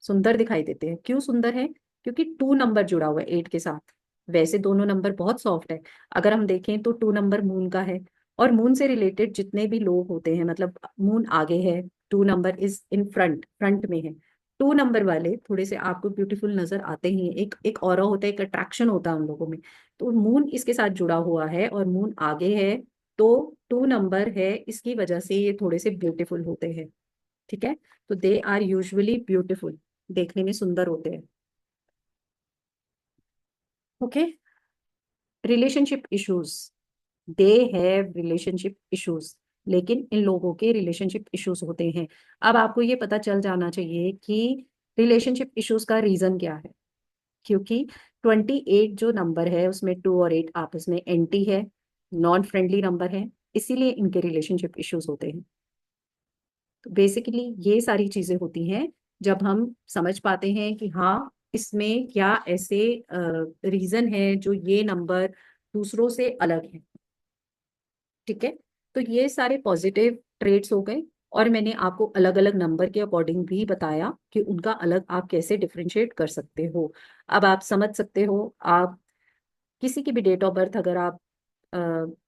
सुंदर दिखाई देते हैं। क्यों सुंदर है? क्योंकि 2 number जुड़ा हुआ है 8 के साथ। वैसे दोनों नंबर बहुत सॉफ्ट है। अगर हम देखें तो 2 नंबर मून का है, और मून से रिलेटेड जितने भी लोग होते हैं, मतलब मून आगे है, 2 number is in front, front में है। 2 नंबर वाले थोड़े से आपको ब्यूटीफुल नजर आते ही हैं। एक ऑरा होता है, एक अट्रैक्शन होता है उन लोगों में। तो मून इसके साथ जुड़ा हुआ है और मून आगे है, तो 2 नंबर है, इसकी वजह से ये थोड़े से ब्यूटीफुल होते हैं। ठीक है, तो दे आर यूजुअली ब्यूटीफुल, देखने में सुंदर होते हैं। Okay, relationship issues. They have relationship issues, लेकिन इन लोगों के रिलेशनशिप इश्यूज होते हैं। अब आपको ये पता चल जाना चाहिए कि रिलेशनशिप इश्यूज का रीजन क्या है। क्योंकि 28 जो नंबर है उसमें 2 और 8 आपस में एंटी है, नॉन फ्रेंडली नंबर है, इसीलिए इनके रिलेशनशिप इश्यूज होते हैं। तो बेसिकली ये सारी चीजें होती हैं जब हम समझ पाते हैं कि हाँ, इसमें क्या ऐसे रीजन है जो ये नंबर दूसरों से अलग है। ठीक है, तो ये सारे पॉजिटिव ट्रेड्स हो गए, और मैंने आपको अलग अलग नंबर के अकॉर्डिंग भी बताया कि उनका अलग आप कैसे डिफरेंशिएट कर सकते हो। अब आप समझ सकते हो, आप किसी की भी डेट ऑफ बर्थ अगर आप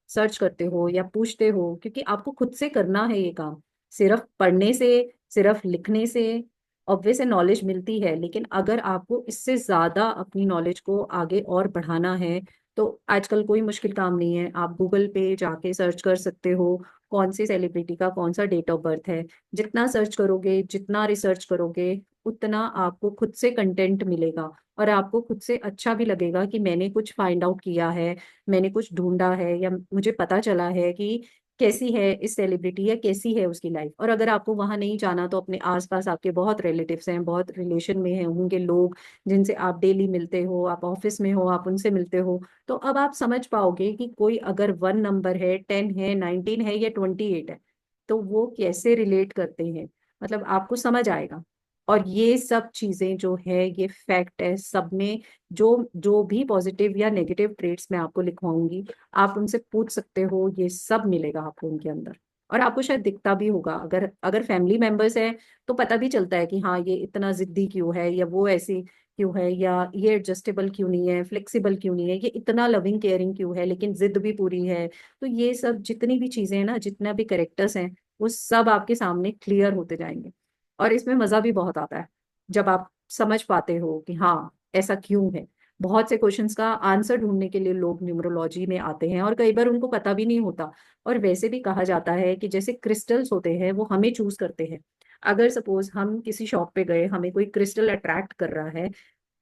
सर्च करते हो या पूछते हो, क्योंकि आपको खुद से करना है ये काम। सिर्फ पढ़ने से, सिर्फ लिखने से ऑब्वियस है नॉलेज मिलती है, लेकिन अगर आपको इससे ज्यादा अपनी नॉलेज को आगे और बढ़ाना है, तो आजकल कोई मुश्किल काम नहीं है। आप गूगल पे जाके सर्च कर सकते हो कौन सी सेलिब्रिटी का कौन सा डेट ऑफ बर्थ है। जितना सर्च करोगे, जितना रिसर्च करोगे, उतना आपको खुद से कंटेंट मिलेगा, और आपको खुद से अच्छा भी लगेगा कि मैंने कुछ फाइंड आउट किया है, मैंने कुछ ढूंढा है, या मुझे पता चला है कि कैसी है इस सेलिब्रिटी या कैसी है उसकी लाइफ। और अगर आपको वहां नहीं जाना, तो अपने आसपास आपके बहुत रिलेटिव्स हैं, बहुत रिलेशन में हैं होंगे लोग जिनसे आप डेली मिलते हो, आप ऑफिस में हो, आप उनसे मिलते हो। तो अब आप समझ पाओगे कि कोई अगर 1 नंबर है, 10 है, 19 है या 28 है, तो वो कैसे रिलेट करते हैं, मतलब आपको समझ आएगा। और ये सब चीजें जो है ये फैक्ट है सब में। जो जो भी पॉजिटिव या नेगेटिव ट्रेट्स मैं आपको लिखवाऊंगी, आप उनसे पूछ सकते हो, ये सब मिलेगा आपको उनके अंदर। और आपको शायद दिखता भी होगा, अगर अगर फैमिली मेंबर्स है तो पता भी चलता है कि हाँ, ये इतना जिद्दी क्यों है, या वो ऐसी क्यों है, या ये एडजस्टेबल क्यों नहीं है, फ्लेक्सिबल क्यों नहीं है, ये इतना लविंग केयरिंग क्यों है लेकिन जिद भी पूरी है। तो ये सब जितनी भी चीजें हैं ना, जितना भी करेक्टर्स हैं, वो सब आपके सामने क्लियर होते जाएंगे। और इसमें मजा भी बहुत आता है जब आप समझ पाते हो कि हाँ, ऐसा क्यों है। बहुत से क्वेश्चंस का आंसर ढूंढने के लिए लोग न्यूमरोलॉजी में आते हैं, और कई बार उनको पता भी नहीं होता। और वैसे भी कहा जाता है कि जैसे क्रिस्टल्स होते हैं वो हमें चूज करते हैं। अगर सपोज हम किसी शॉप पे गए, हमें कोई क्रिस्टल अट्रैक्ट कर रहा है,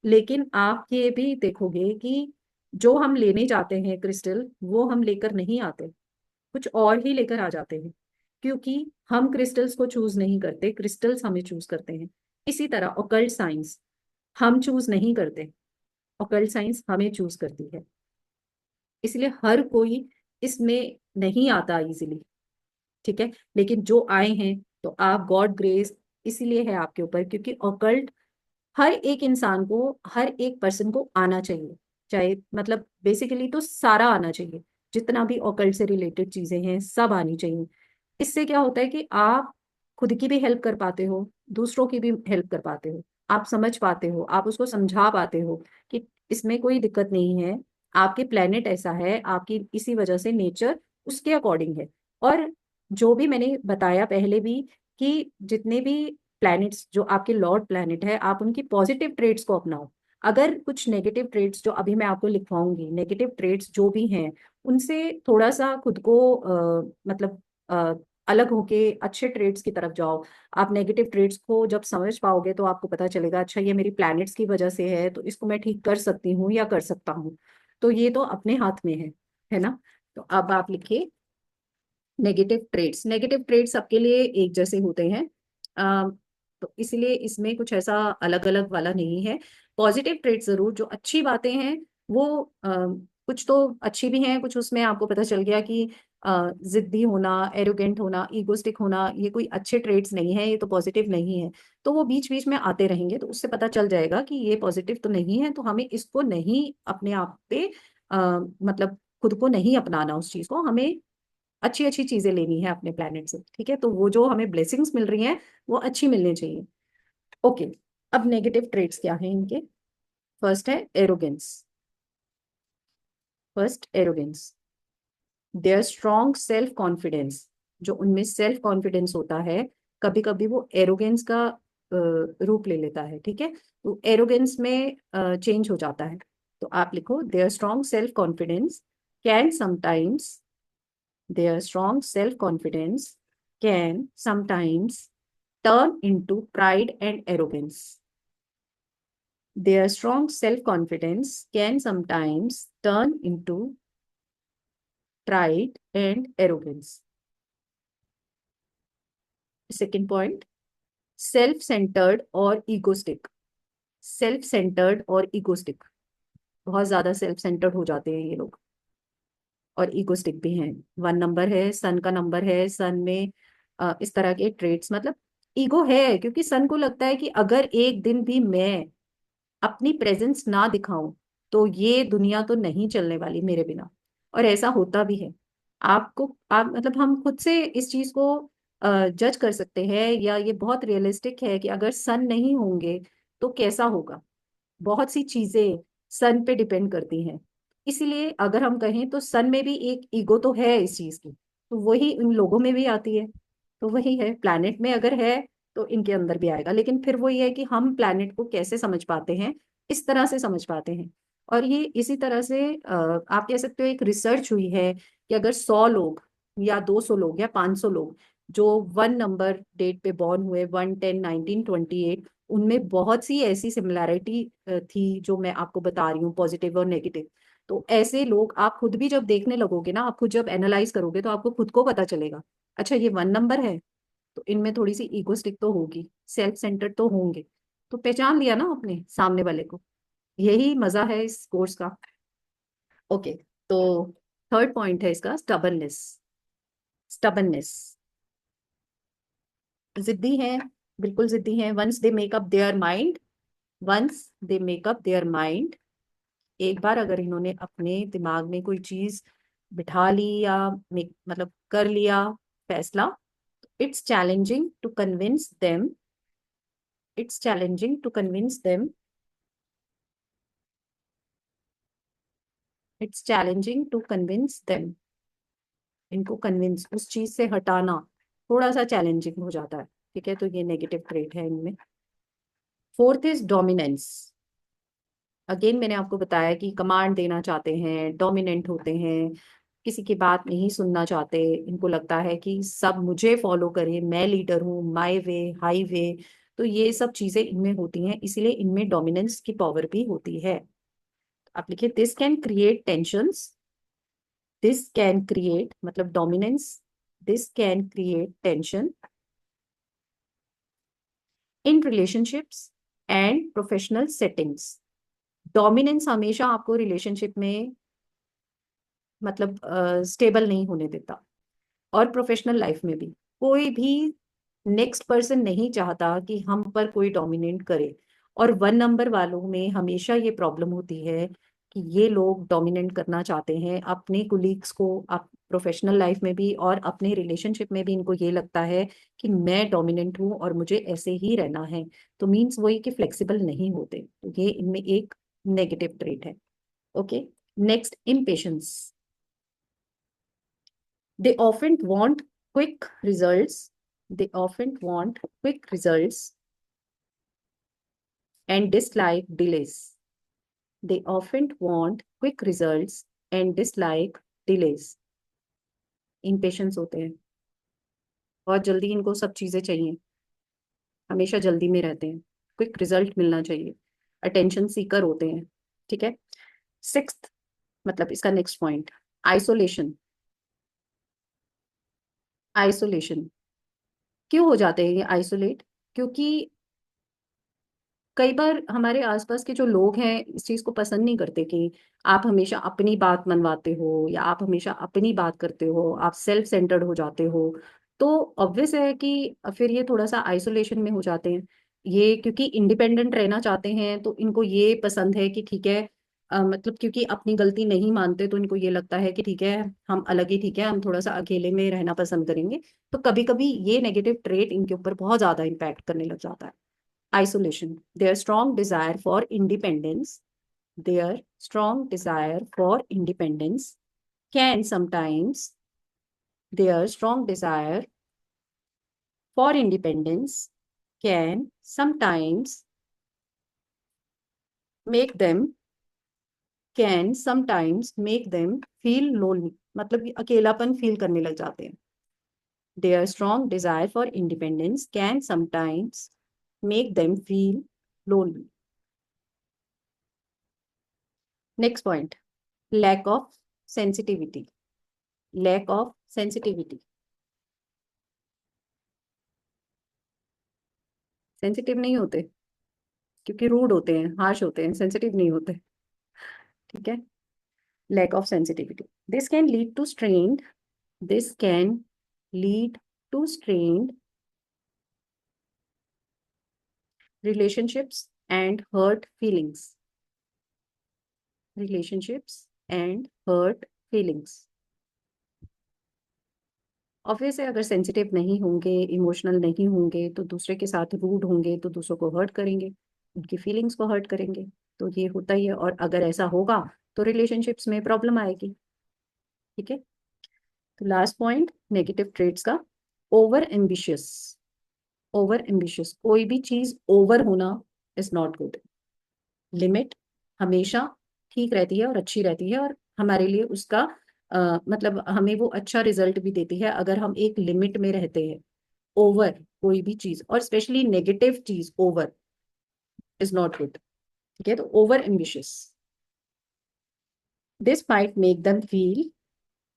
लेकिन आप ये भी देखोगे कि जो हम लेने जाते हैं क्रिस्टल, वो हम लेकर नहीं आते, कुछ और ही लेकर आ जाते हैं। क्योंकि हम क्रिस्टल्स को चूज नहीं करते, क्रिस्टल्स हमें चूज करते हैं। इसी तरह ऑकल्ट साइंस हम चूज नहीं करते, ऑकल्ट साइंस हमें चूज करती है। इसलिए हर कोई इसमें नहीं आता इजीली। ठीक है, लेकिन जो आए हैं, तो आप गॉड ग्रेस इसीलिए है आपके ऊपर, क्योंकि ऑकल्ट हर एक इंसान को, हर एक पर्सन को आना चाहिए। चाहे मतलब बेसिकली तो सारा आना चाहिए, जितना भी ऑकल्ट से रिलेटेड चीजें हैं सब आनी चाहिए। इससे क्या होता है कि आप खुद की भी हेल्प कर पाते हो, दूसरों की भी हेल्प कर पाते हो, आप समझ पाते हो, आप उसको समझा पाते हो कि इसमें कोई दिक्कत नहीं है, आपके प्लेनेट ऐसा है, आपकी इसी वजह से नेचर उसके अकॉर्डिंग है। और जो भी मैंने बताया पहले भी, कि जितने भी प्लैनेट्स जो आपके लॉर्ड प्लैनेट है, आप उनकी पॉजिटिव ट्रेड्स को अपनाओ। अगर कुछ नेगेटिव ट्रेड्स जो अभी मैं आपको लिखवाऊंगी, नेगेटिव ट्रेड्स जो भी हैं, उनसे थोड़ा सा खुद को मतलब अलग होके अच्छे ट्रेड्स की तरफ जाओ। आप नेगेटिव ट्रेड्स को जब समझ पाओगे तो आपको पता चलेगा, अच्छा ये मेरी प्लैनेट्स की वजह से है, तो इसको मैं ठीक कर सकती हूँ या कर सकता हूँ। तो ये तो अपने हाथ में है ना। तो अब आप लिखिए नेगेटिव ट्रेड्स। नेगेटिव ट्रेड्स सबके लिए एक जैसे होते हैं, अ, तो इसलिए इसमें कुछ ऐसा अलग अलग वाला नहीं है। पॉजिटिव ट्रेड्स जरूर, जो अच्छी बातें हैं वो कुछ तो अच्छी भी हैं, कुछ उसमें आपको पता चल गया कि जिद्दी होना, एरोगेंट होना, ईगोस्टिक होना, ये कोई अच्छे ट्रेड्स नहीं है, ये तो पॉजिटिव नहीं है। तो वो बीच बीच में आते रहेंगे, तो उससे पता चल जाएगा कि ये पॉजिटिव तो नहीं है, तो हमें इसको नहीं अपने आप पे मतलब खुद को नहीं अपनाना, उस चीज को हमें अच्छी अच्छी चीजें लेनी है अपने प्लेनेट से, ठीक है। तो वो जो हमें ब्लेसिंग्स मिल रही हैं वो अच्छी मिलनी चाहिए। ओके, अब नेगेटिव ट्रेट्स क्या हैं इनके। फर्स्ट है arrogance. First arrogance, their strong self confidence. जो उनमें सेल्फ कॉन्फिडेंस होता है, कभी कभी वो एरोगेंस का रूप ले लेता है, ठीक है। तो एरोगेंस में चेंज हो जाता है। तो आप लिखो their strong self confidence can sometimes, their strong self-confidence can sometimes turn into pride and arrogance. Their strong self-confidence can sometimes turn into pride and arrogance. Second point, self-centered और egoistic. Self-centered और egoistic, बहुत ज्यादा self centred हो जाते हैं ये लोग, और इगोस्टिक भी हैं। 1 नंबर है, सन का नंबर है, सन में इस तरह के ट्रेट्स, मतलब ईगो है, क्योंकि सन को लगता है कि अगर एक दिन भी मैं अपनी प्रेजेंस ना दिखाऊं तो ये दुनिया तो नहीं चलने वाली मेरे बिना। और ऐसा होता भी है। आपको आप मतलब हम खुद से इस चीज को जज कर सकते हैं, या ये बहुत रियलिस्टिक है कि अगर सन नहीं होंगे तो कैसा होगा। बहुत सी चीजें सन पे डिपेंड करती हैं। इसीलिए अगर हम कहें तो सन में भी एक ईगो तो है इस चीज की, तो वही इन लोगों में भी आती है। तो वही है, प्लैनेट में अगर है तो इनके अंदर भी आएगा। लेकिन फिर वो ये है कि हम प्लैनेट को कैसे समझ पाते हैं, इस तरह से समझ पाते हैं। और ये इसी तरह से आप कह सकते हो एक रिसर्च हुई है कि अगर 100 लोग या 200 लोग या 500 लोग जो 1 नंबर डेट पे बॉर्न हुए, 1, 10, 19, 28, उनमें बहुत सी ऐसी सिमिलैरिटी थी जो मैं आपको बता रही हूँ, पॉजिटिव और नेगेटिव। तो ऐसे लोग आप खुद भी जब देखने लगोगे ना, आप खुद जब एनालाइज करोगे तो आपको खुद को पता चलेगा, अच्छा ये 1 नंबर है, तो इनमें थोड़ी सी ईगोस्टिक तो होगी, सेल्फ सेंटर्ड तो होंगे। तो पहचान लिया ना अपने सामने वाले को। यही मजा है इस कोर्स का। ओके, तो थर्ड पॉइंट है इसका स्टबननेस। स्टबननेस, जिद्दी है, बिल्कुल जिद्दी है। Once they make up their mind, once they make up their mind, एक बार अगर इन्होंने अपने दिमाग में कोई चीज बिठा ली या मतलब कर लिया फैसला, it's challenging to convince them, it's challenging to convince them, it's challenging to convince them. इनको कन्विंस, उस चीज से हटाना थोड़ा सा चैलेंजिंग हो जाता है, ठीक है। तो ये नेगेटिव ट्रेट है इनमें। Fourth is dominance. अगेन मैंने आपको बताया कि कमांड देना चाहते हैं, डोमिनेंट होते हैं, किसी की बात नहीं सुनना चाहते। इनको लगता है कि सब मुझे फॉलो करें, मैं लीडर हूँ, माई वे हाई वे। तो ये सब चीजें इनमें होती हैं, इसीलिए इनमें डोमिनेंस की पावर भी होती है। आप लिखिए this can create tensions, this can create मतलब dominance, this can create tension in relationships and professional settings. Dominance हमेशा आपको रिलेशनशिप में मतलब स्टेबल नहीं होने देता, और प्रोफेशनल लाइफ में भी। कोई भी नेक्स्ट पर्सन नहीं चाहता कि हम पर कोई डोमिनेट करे। और 1 नंबर वालों में हमेशा ये प्रॉब्लम होती है कि ये लोग डोमिनेट करना चाहते हैं अपने कुलीग्स को, आप प्रोफेशनल लाइफ में भी और अपने रिलेशनशिप में भी। इनको ये लगता है कि मैं डोमिनेंट हूँ और मुझे ऐसे ही रहना है। तो मीन्स वही कि फ्लेक्सिबल नहीं होते। तो ये इनमें एक नेगेटिव ट्रेट है। Okay, next impatience. They often want quick results. They often want quick results and dislike delays. They often want quick results and dislike delays. Impatience होते हैं। बहुत जल्दी इनको सब चीजें चाहिए, हमेशा जल्दी में रहते हैं, क्विक रिजल्ट मिलना चाहिए, अटेंशन सीकर होते हैं। ठीक है। सिक्स्थ, मतलब इसका नेक्स्ट पॉइंट, आइसोलेशन। आइसोलेशन क्यों हो जाते हैं ये आइसोलेट? क्योंकि कई बार हमारे आसपास के जो लोग हैं इस चीज को पसंद नहीं करते कि आप हमेशा अपनी बात मनवाते हो या आप हमेशा अपनी बात करते हो, आप सेल्फ सेंटर्ड हो जाते हो। तो ऑब्वियस है कि फिर ये थोड़ा सा आइसोलेशन में हो जाते हैं। ये क्योंकि इंडिपेंडेंट रहना चाहते हैं तो इनको ये पसंद है कि ठीक है, मतलब क्योंकि अपनी गलती नहीं मानते तो इनको ये लगता है कि ठीक है, हम अलग ही ठीक है, हम थोड़ा सा अकेले में रहना पसंद करेंगे। तो कभी कभी ये नेगेटिव ट्रेट इनके ऊपर बहुत ज्यादा इम्पैक्ट करने लग जाता है। Isolation. Their strong desire for independence, their strong desire for independence can sometimes, their strong desire for independence can sometimes make them, can sometimes make them feel lonely. मतलब कि अकेलापन फील करने लग जाते हैं। Their strong desire for independence can sometimes make them feel lonely. Next point, lack of sensitivity. Lack of sensitivity. Sensitive नहीं होते क्योंकि रूड होते हैं, हार्श होते हैं, सेंसिटिव नहीं होते। ठीक है। Lack of sensitivity, this can lead to strained, this can lead to strained relationships and hurt feelings. Relationships and hurt feelings. Obvious है, अगर सेंसिटिव नहीं होंगे, इमोशनल नहीं होंगे तो दूसरे के साथ रूड होंगे तो दूसरों को हर्ट करेंगे, उनकी फीलिंग्स को हर्ट करेंगे। तो ये होता ही है, और अगर ऐसा होगा तो रिलेशनशिप्स में प्रॉब्लम आएगी। ठीक है। तो लास्ट पॉइंट नेगेटिव ट्रेट्स का, ओवर एम्बिशियस। ओवर एम्बिशियस, कोई भी चीज ओवर होना इज नॉट गुड। लिमिट हमेशा ठीक रहती है और अच्छी रहती है, और हमारे लिए उसका मतलब हमें वो अच्छा रिजल्ट भी देती है अगर हम एक लिमिट में रहते हैं। ओवर कोई भी चीज, और स्पेशली नेगेटिव चीज ओवर इज नॉट गुड। ठीक है। तो over ambitious, this might make them feel,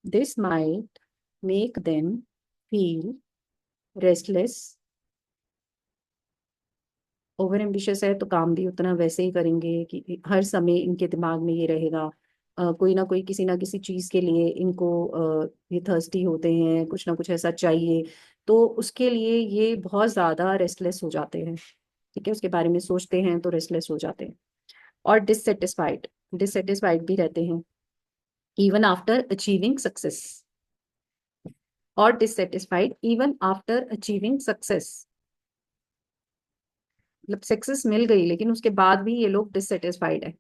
this might make them feel restless. Over ambitious है तो काम भी उतना वैसे ही करेंगे कि हर समय इनके दिमाग में ये रहेगा, कोई ना कोई किसी ना किसी चीज के लिए इनको ये थर्स्टी होते हैं, कुछ ना कुछ ऐसा चाहिए। तो उसके लिए ये बहुत ज्यादा रेस्टलेस हो जाते हैं। ठीक है। उसके बारे में सोचते हैं तो रेस्टलेस हो जाते हैं। और डिससेटिस्फाइड, डिससेटिस्फाइड भी रहते हैं इवन आफ्टर अचीविंग सक्सेस। और dissatisfied even after achieving success, मतलब सक्सेस मिल गई लेकिन उसके बाद भी ये लोग डिससेटिस्फाइड है,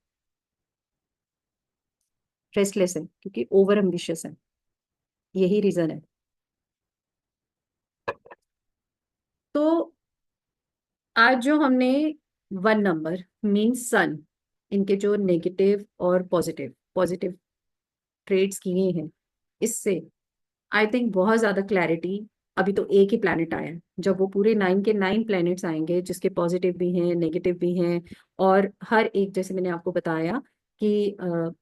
रेस्टलेस है, क्योंकि ओवर एम्बिशियस है। यही रीजन है। तो आज जो हमने वन नंबर मीन सन, इनके जो नेगेटिव और पॉजिटिव पॉजिटिव ट्रेड्स किए हैं, इससे आई थिंक बहुत ज्यादा क्लैरिटी। अभी तो एक ही प्लैनेट आया है, जब वो पूरे 9 के 9 प्लैनेट्स आएंगे जिसके पॉजिटिव भी हैं नेगेटिव भी हैं, और हर एक, जैसे मैंने आपको बताया कि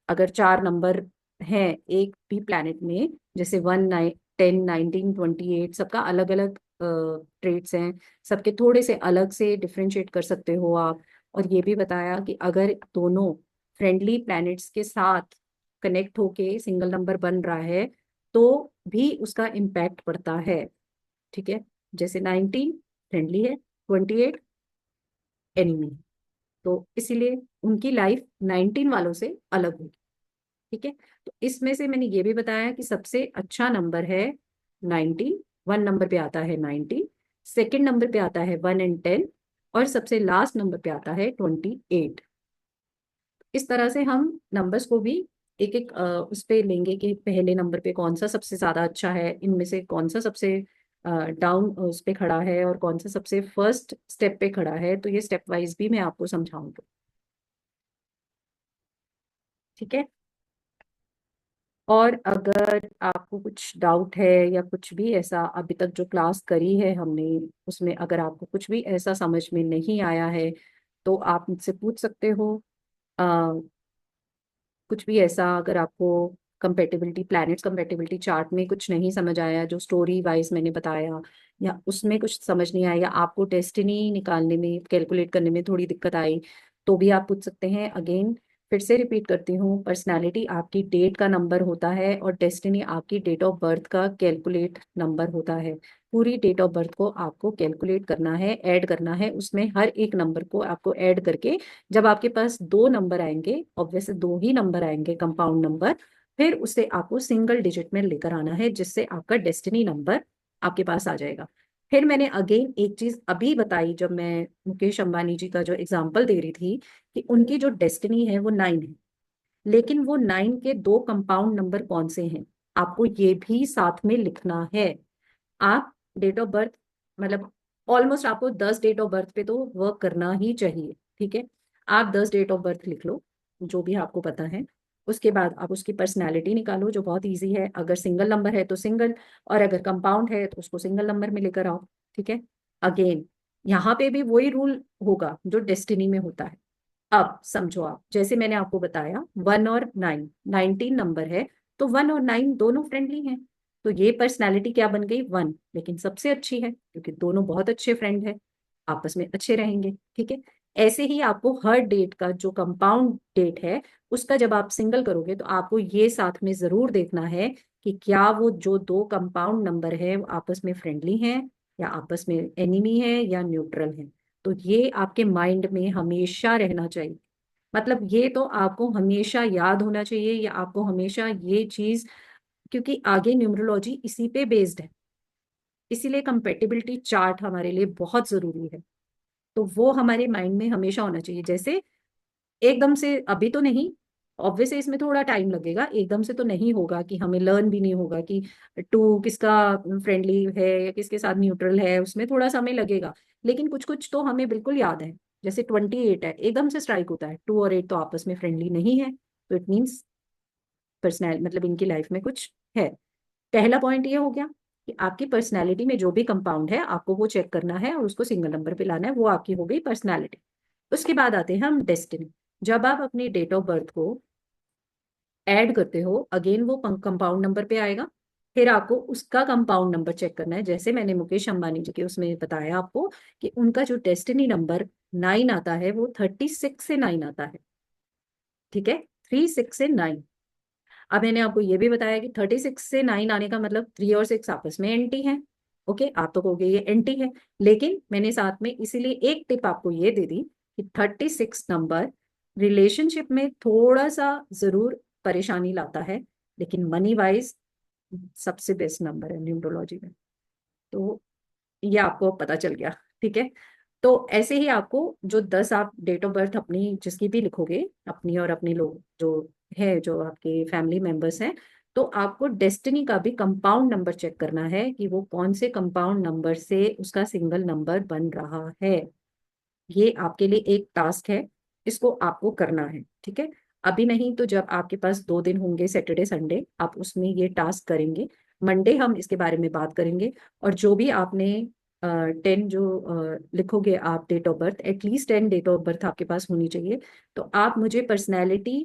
अगर 4 नंबर हैं एक भी प्लैनेट में, जैसे 1, 9, 10, 19, 28, सबका अलग अलग ट्रेड्स हैं, सबके थोड़े से अलग से डिफ्रेंशिएट कर सकते हो आप। और ये भी बताया कि अगर दोनों फ्रेंडली प्लैनेट्स के साथ कनेक्ट होके सिंगल नंबर बन रहा है तो भी उसका इम्पैक्ट पड़ता है। ठीक है। जैसे 19 फ्रेंडली है, 28 एनिमी, तो इसीलिए उनकी लाइफ 19 वालों से अलग होगी। ठीक है। तो इसमें से मैंने ये भी बताया कि सबसे अच्छा नंबर है 19, 1 नंबर पे आता है 19, सेकंड नंबर पे आता है 1 और 10, और सबसे लास्ट नंबर पे आता है 28। इस तरह से हम नंबर्स को भी एक एक उस पे लेंगे कि पहले नंबर पे कौन सा सबसे ज्यादा अच्छा है, इनमें से कौन सा सबसे डाउन उस पे खड़ा है और कौन सा सबसे फर्स्ट स्टेप पे खड़ा है। तो ये स्टेप वाइज भी मैं आपको समझाऊंगी। ठीक है। और अगर आपको कुछ डाउट है या कुछ भी ऐसा अभी तक जो क्लास करी है हमने उसमें अगर आपको कुछ भी ऐसा समझ में नहीं आया है तो आप मुझसे पूछ सकते हो। कुछ भी ऐसा अगर आपको कंपेटिबिलिटी प्लैनेट्स कंपेटिबिलिटी चार्ट में कुछ नहीं समझ आया जो स्टोरी वाइज मैंने बताया या उसमें कुछ समझ नहीं आया या आपको डेस्टिनी निकालने में कैलकुलेट करने में थोड़ी दिक्कत आई तो भी आप पूछ सकते हैं। अगेन फिर से रिपीट करती हूँ, पर्सनालिटी आपकी डेट का नंबर होता है और डेस्टिनी आपकी डेट ऑफ बर्थ का कैलकुलेट नंबर होता है। पूरी डेट ऑफ बर्थ को आपको कैलकुलेट करना है, ऐड करना है, उसमें हर एक नंबर को आपको ऐड करके जब आपके पास दो नंबर आएंगे, ऑब्वियसली दो ही नंबर आएंगे कंपाउंड नंबर, फिर उसे आपको सिंगल डिजिट में लेकर आना है जिससे आपका डेस्टिनी नंबर आपके पास आ जाएगा। फिर मैंने अगेन एक चीज अभी बताई जब मैं मुकेश अंबानी जी का जो एग्जांपल दे रही थी कि उनकी जो डेस्टिनी है वो 9 है, लेकिन वो 9 के दो कंपाउंड नंबर कौन से हैं आपको ये भी साथ में लिखना है। आप डेट ऑफ बर्थ मतलब ऑलमोस्ट आपको 10 डेट ऑफ बर्थ पे तो वर्क करना ही चाहिए, ठीक है। आप 10 डेट ऑफ बर्थ लिख लो जो भी आपको पता है। उसके बाद आप उसकी पर्सनैलिटी निकालो जो बहुत इजी है, अगर सिंगल नंबर है तो सिंगल और अगर कंपाउंड है तो उसको सिंगल नंबर में लेकर आओ, ठीक है। अगेन यहाँ पे भी वही रूल होगा जो डेस्टिनी में होता है। अब समझो, आप जैसे मैंने आपको बताया 1 और 9, 19 नंबर है तो 1 और 9 दोनों फ्रेंडली हैं, तो ये पर्सनालिटी क्या बन गई 1, लेकिन सबसे अच्छी है क्योंकि दोनों बहुत अच्छे फ्रेंड है, आपस में अच्छे रहेंगे, ठीक है। ऐसे ही आपको हर डेट का जो कंपाउंड डेट है उसका जब आप सिंगल करोगे तो आपको ये साथ में जरूर देखना है कि क्या वो जो दो कंपाउंड नंबर है वो आपस में फ्रेंडली हैं या आपस में एनिमी है या न्यूट्रल है। तो ये आपके माइंड में हमेशा रहना चाहिए, मतलब ये तो आपको हमेशा याद होना चाहिए या आपको हमेशा ये चीज, क्योंकि आगे न्यूमरोलॉजी इसी पे बेस्ड है, इसीलिए कंपेटिबिलिटी चार्ट हमारे लिए बहुत जरूरी है। तो वो हमारे माइंड में हमेशा होना चाहिए। जैसे एकदम से अभी तो नहीं, ऑब्वियसली इसमें थोड़ा टाइम लगेगा, एकदम से तो नहीं होगा कि हमें लर्न भी नहीं होगा कि टू किसका फ्रेंडली है या किसके साथ न्यूट्रल है, उसमें थोड़ा समय लगेगा। लेकिन कुछ कुछ तो हमें बिल्कुल याद है, जैसे 28 है एकदम से स्ट्राइक होता है, 2 और 8 तो आपस में फ्रेंडली नहीं है, तो इट मीन्स पर्सनल मतलब इनकी लाइफ में कुछ है। पहला पॉइंट ये हो गया कि आपकी पर्सनैलिटी में जो भी कंपाउंड है आपको वो चेक करना है और उसको सिंगल नंबर पे लाना है, वो आपकी हो गई पर्सनैलिटी। उसके बाद आते हैं हम डेस्टिनी। जब आप अपनी डेट ऑफ बर्थ को ऐड करते हो अगेन वो कंपाउंड नंबर पे आएगा, फिर आपको उसका कंपाउंड नंबर चेक करना है। जैसे मैंने मुकेश अंबानी जी के उसमें बताया आपको कि उनका जो डेस्टिनी नंबर 9 आता है वो 36 से 9 आता है, ठीक है, 36 से 9। अब मैंने आपको ये भी बताया कि 36 से 9 आने का मतलब 3 और 6 आपस में एंटी है। ओके, आप तो कहोगे ये एंटी है, लेकिन मैंने साथ में इसीलिए एक टिप आपको ये दे दी कि 36 नंबर रिलेशनशिप में थोड़ा सा जरूर परेशानी लाता है, लेकिन मनी वाइज सबसे बेस्ट नंबर है न्यूमरोलॉजी में। तो ये आपको पता चल गया, ठीक है। तो ऐसे ही आपको जो 10 आप डेट ऑफ बर्थ अपनी जिसकी भी लिखोगे, अपनी और अपने लोग जो है जो आपके फैमिली मेंबर्स हैं, तो आपको डेस्टिनी का भी कंपाउंड नंबर चेक करना है कि वो कौन से कंपाउंड नंबर से उसका सिंगल नंबर बन रहा है। ये आपके लिए एक टास्क है, इसको आपको करना है, ठीक है। अभी नहीं तो जब आपके पास 2 दिन होंगे सैटरडे संडे आप उसमें ये टास्क करेंगे। मंडे हम इसके बारे में बात करेंगे। और जो भी आपने 10 जो लिखोगे आप date of birth, at least 10 date of birth आपके पास होनी चाहिए। तो आप मुझे पर्सनैलिटी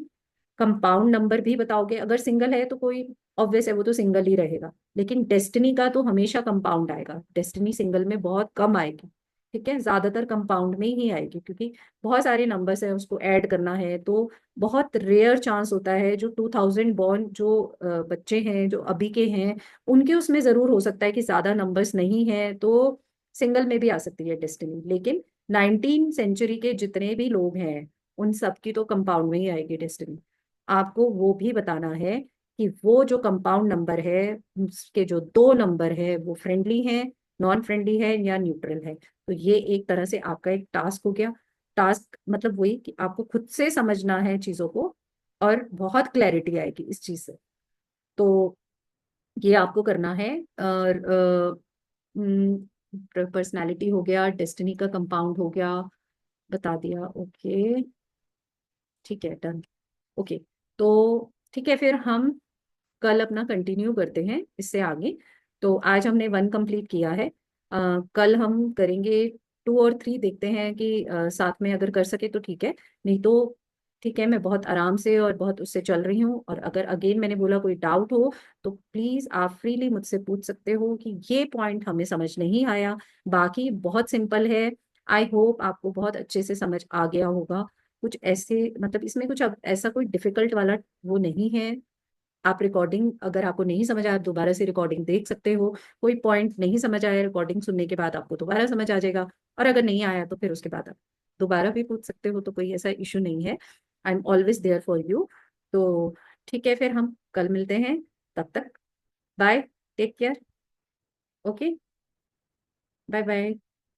कंपाउंड नंबर भी बताओगे, अगर सिंगल है तो कोई ऑब्वियस है वो तो सिंगल ही रहेगा, लेकिन डेस्टिनी का तो हमेशा कंपाउंड आएगा, डेस्टिनी सिंगल में बहुत कम आएगी, ठीक है, ज्यादातर कंपाउंड में ही आएगी क्योंकि बहुत सारे नंबर्स हैं उसको ऐड करना है। तो बहुत रेयर चांस होता है जो 2000 बॉर्न जो बच्चे हैं जो अभी के हैं उनके उसमें जरूर हो सकता है कि ज्यादा नंबर्स नहीं है तो सिंगल में भी आ सकती है डेस्टिनी, लेकिन 19 सेंचुरी के जितने भी लोग हैं उन सब की तो कंपाउंड में ही आएगी डेस्टिनी। आपको वो भी बताना है कि वो जो कंपाउंड नंबर है उसके जो दो नंबर है वो फ्रेंडली है, नॉन फ्रेंडली है या न्यूट्रल है। तो ये एक तरह से आपका एक टास्क हो गया। टास्क मतलब वही कि आपको खुद से समझना है चीजों को और बहुत क्लैरिटी आएगी इस चीज से। तो ये आपको करना है। और पर्सनालिटी हो गया, डेस्टिनी का कंपाउंड हो गया, बता दिया, ओके, ठीक है, डन। ओके, तो ठीक है फिर हम कल अपना कंटिन्यू करते हैं इससे आगे। तो आज हमने 1 कंप्लीट किया है। कल हम करेंगे 2 और 3, देखते हैं कि साथ में अगर कर सके तो ठीक है, नहीं तो ठीक है। मैं बहुत आराम से और बहुत उससे चल रही हूँ, और अगर अगेन मैंने बोला कोई डाउट हो तो प्लीज आप फ्रीली मुझसे पूछ सकते हो कि ये पॉइंट हमें समझ नहीं आया। बाकी बहुत सिंपल है। आई होप आपको बहुत अच्छे से समझ आ गया होगा। कुछ ऐसे मतलब इसमें कुछ अब ऐसा कोई डिफिकल्ट वाला वो नहीं है। आप रिकॉर्डिंग, अगर आपको नहीं समझ आया, आप दोबारा से रिकॉर्डिंग देख सकते हो। कोई पॉइंट नहीं समझ आया, रिकॉर्डिंग सुनने के बाद आपको दोबारा समझ आ जाएगा। और अगर नहीं आया तो फिर उसके बाद आप दोबारा भी पूछ सकते हो, तो कोई ऐसा इशू नहीं है। I am always there for you. तो ठीक है, फिर हम कल मिलते हैं। तब तक bye, take care. Okay, bye bye.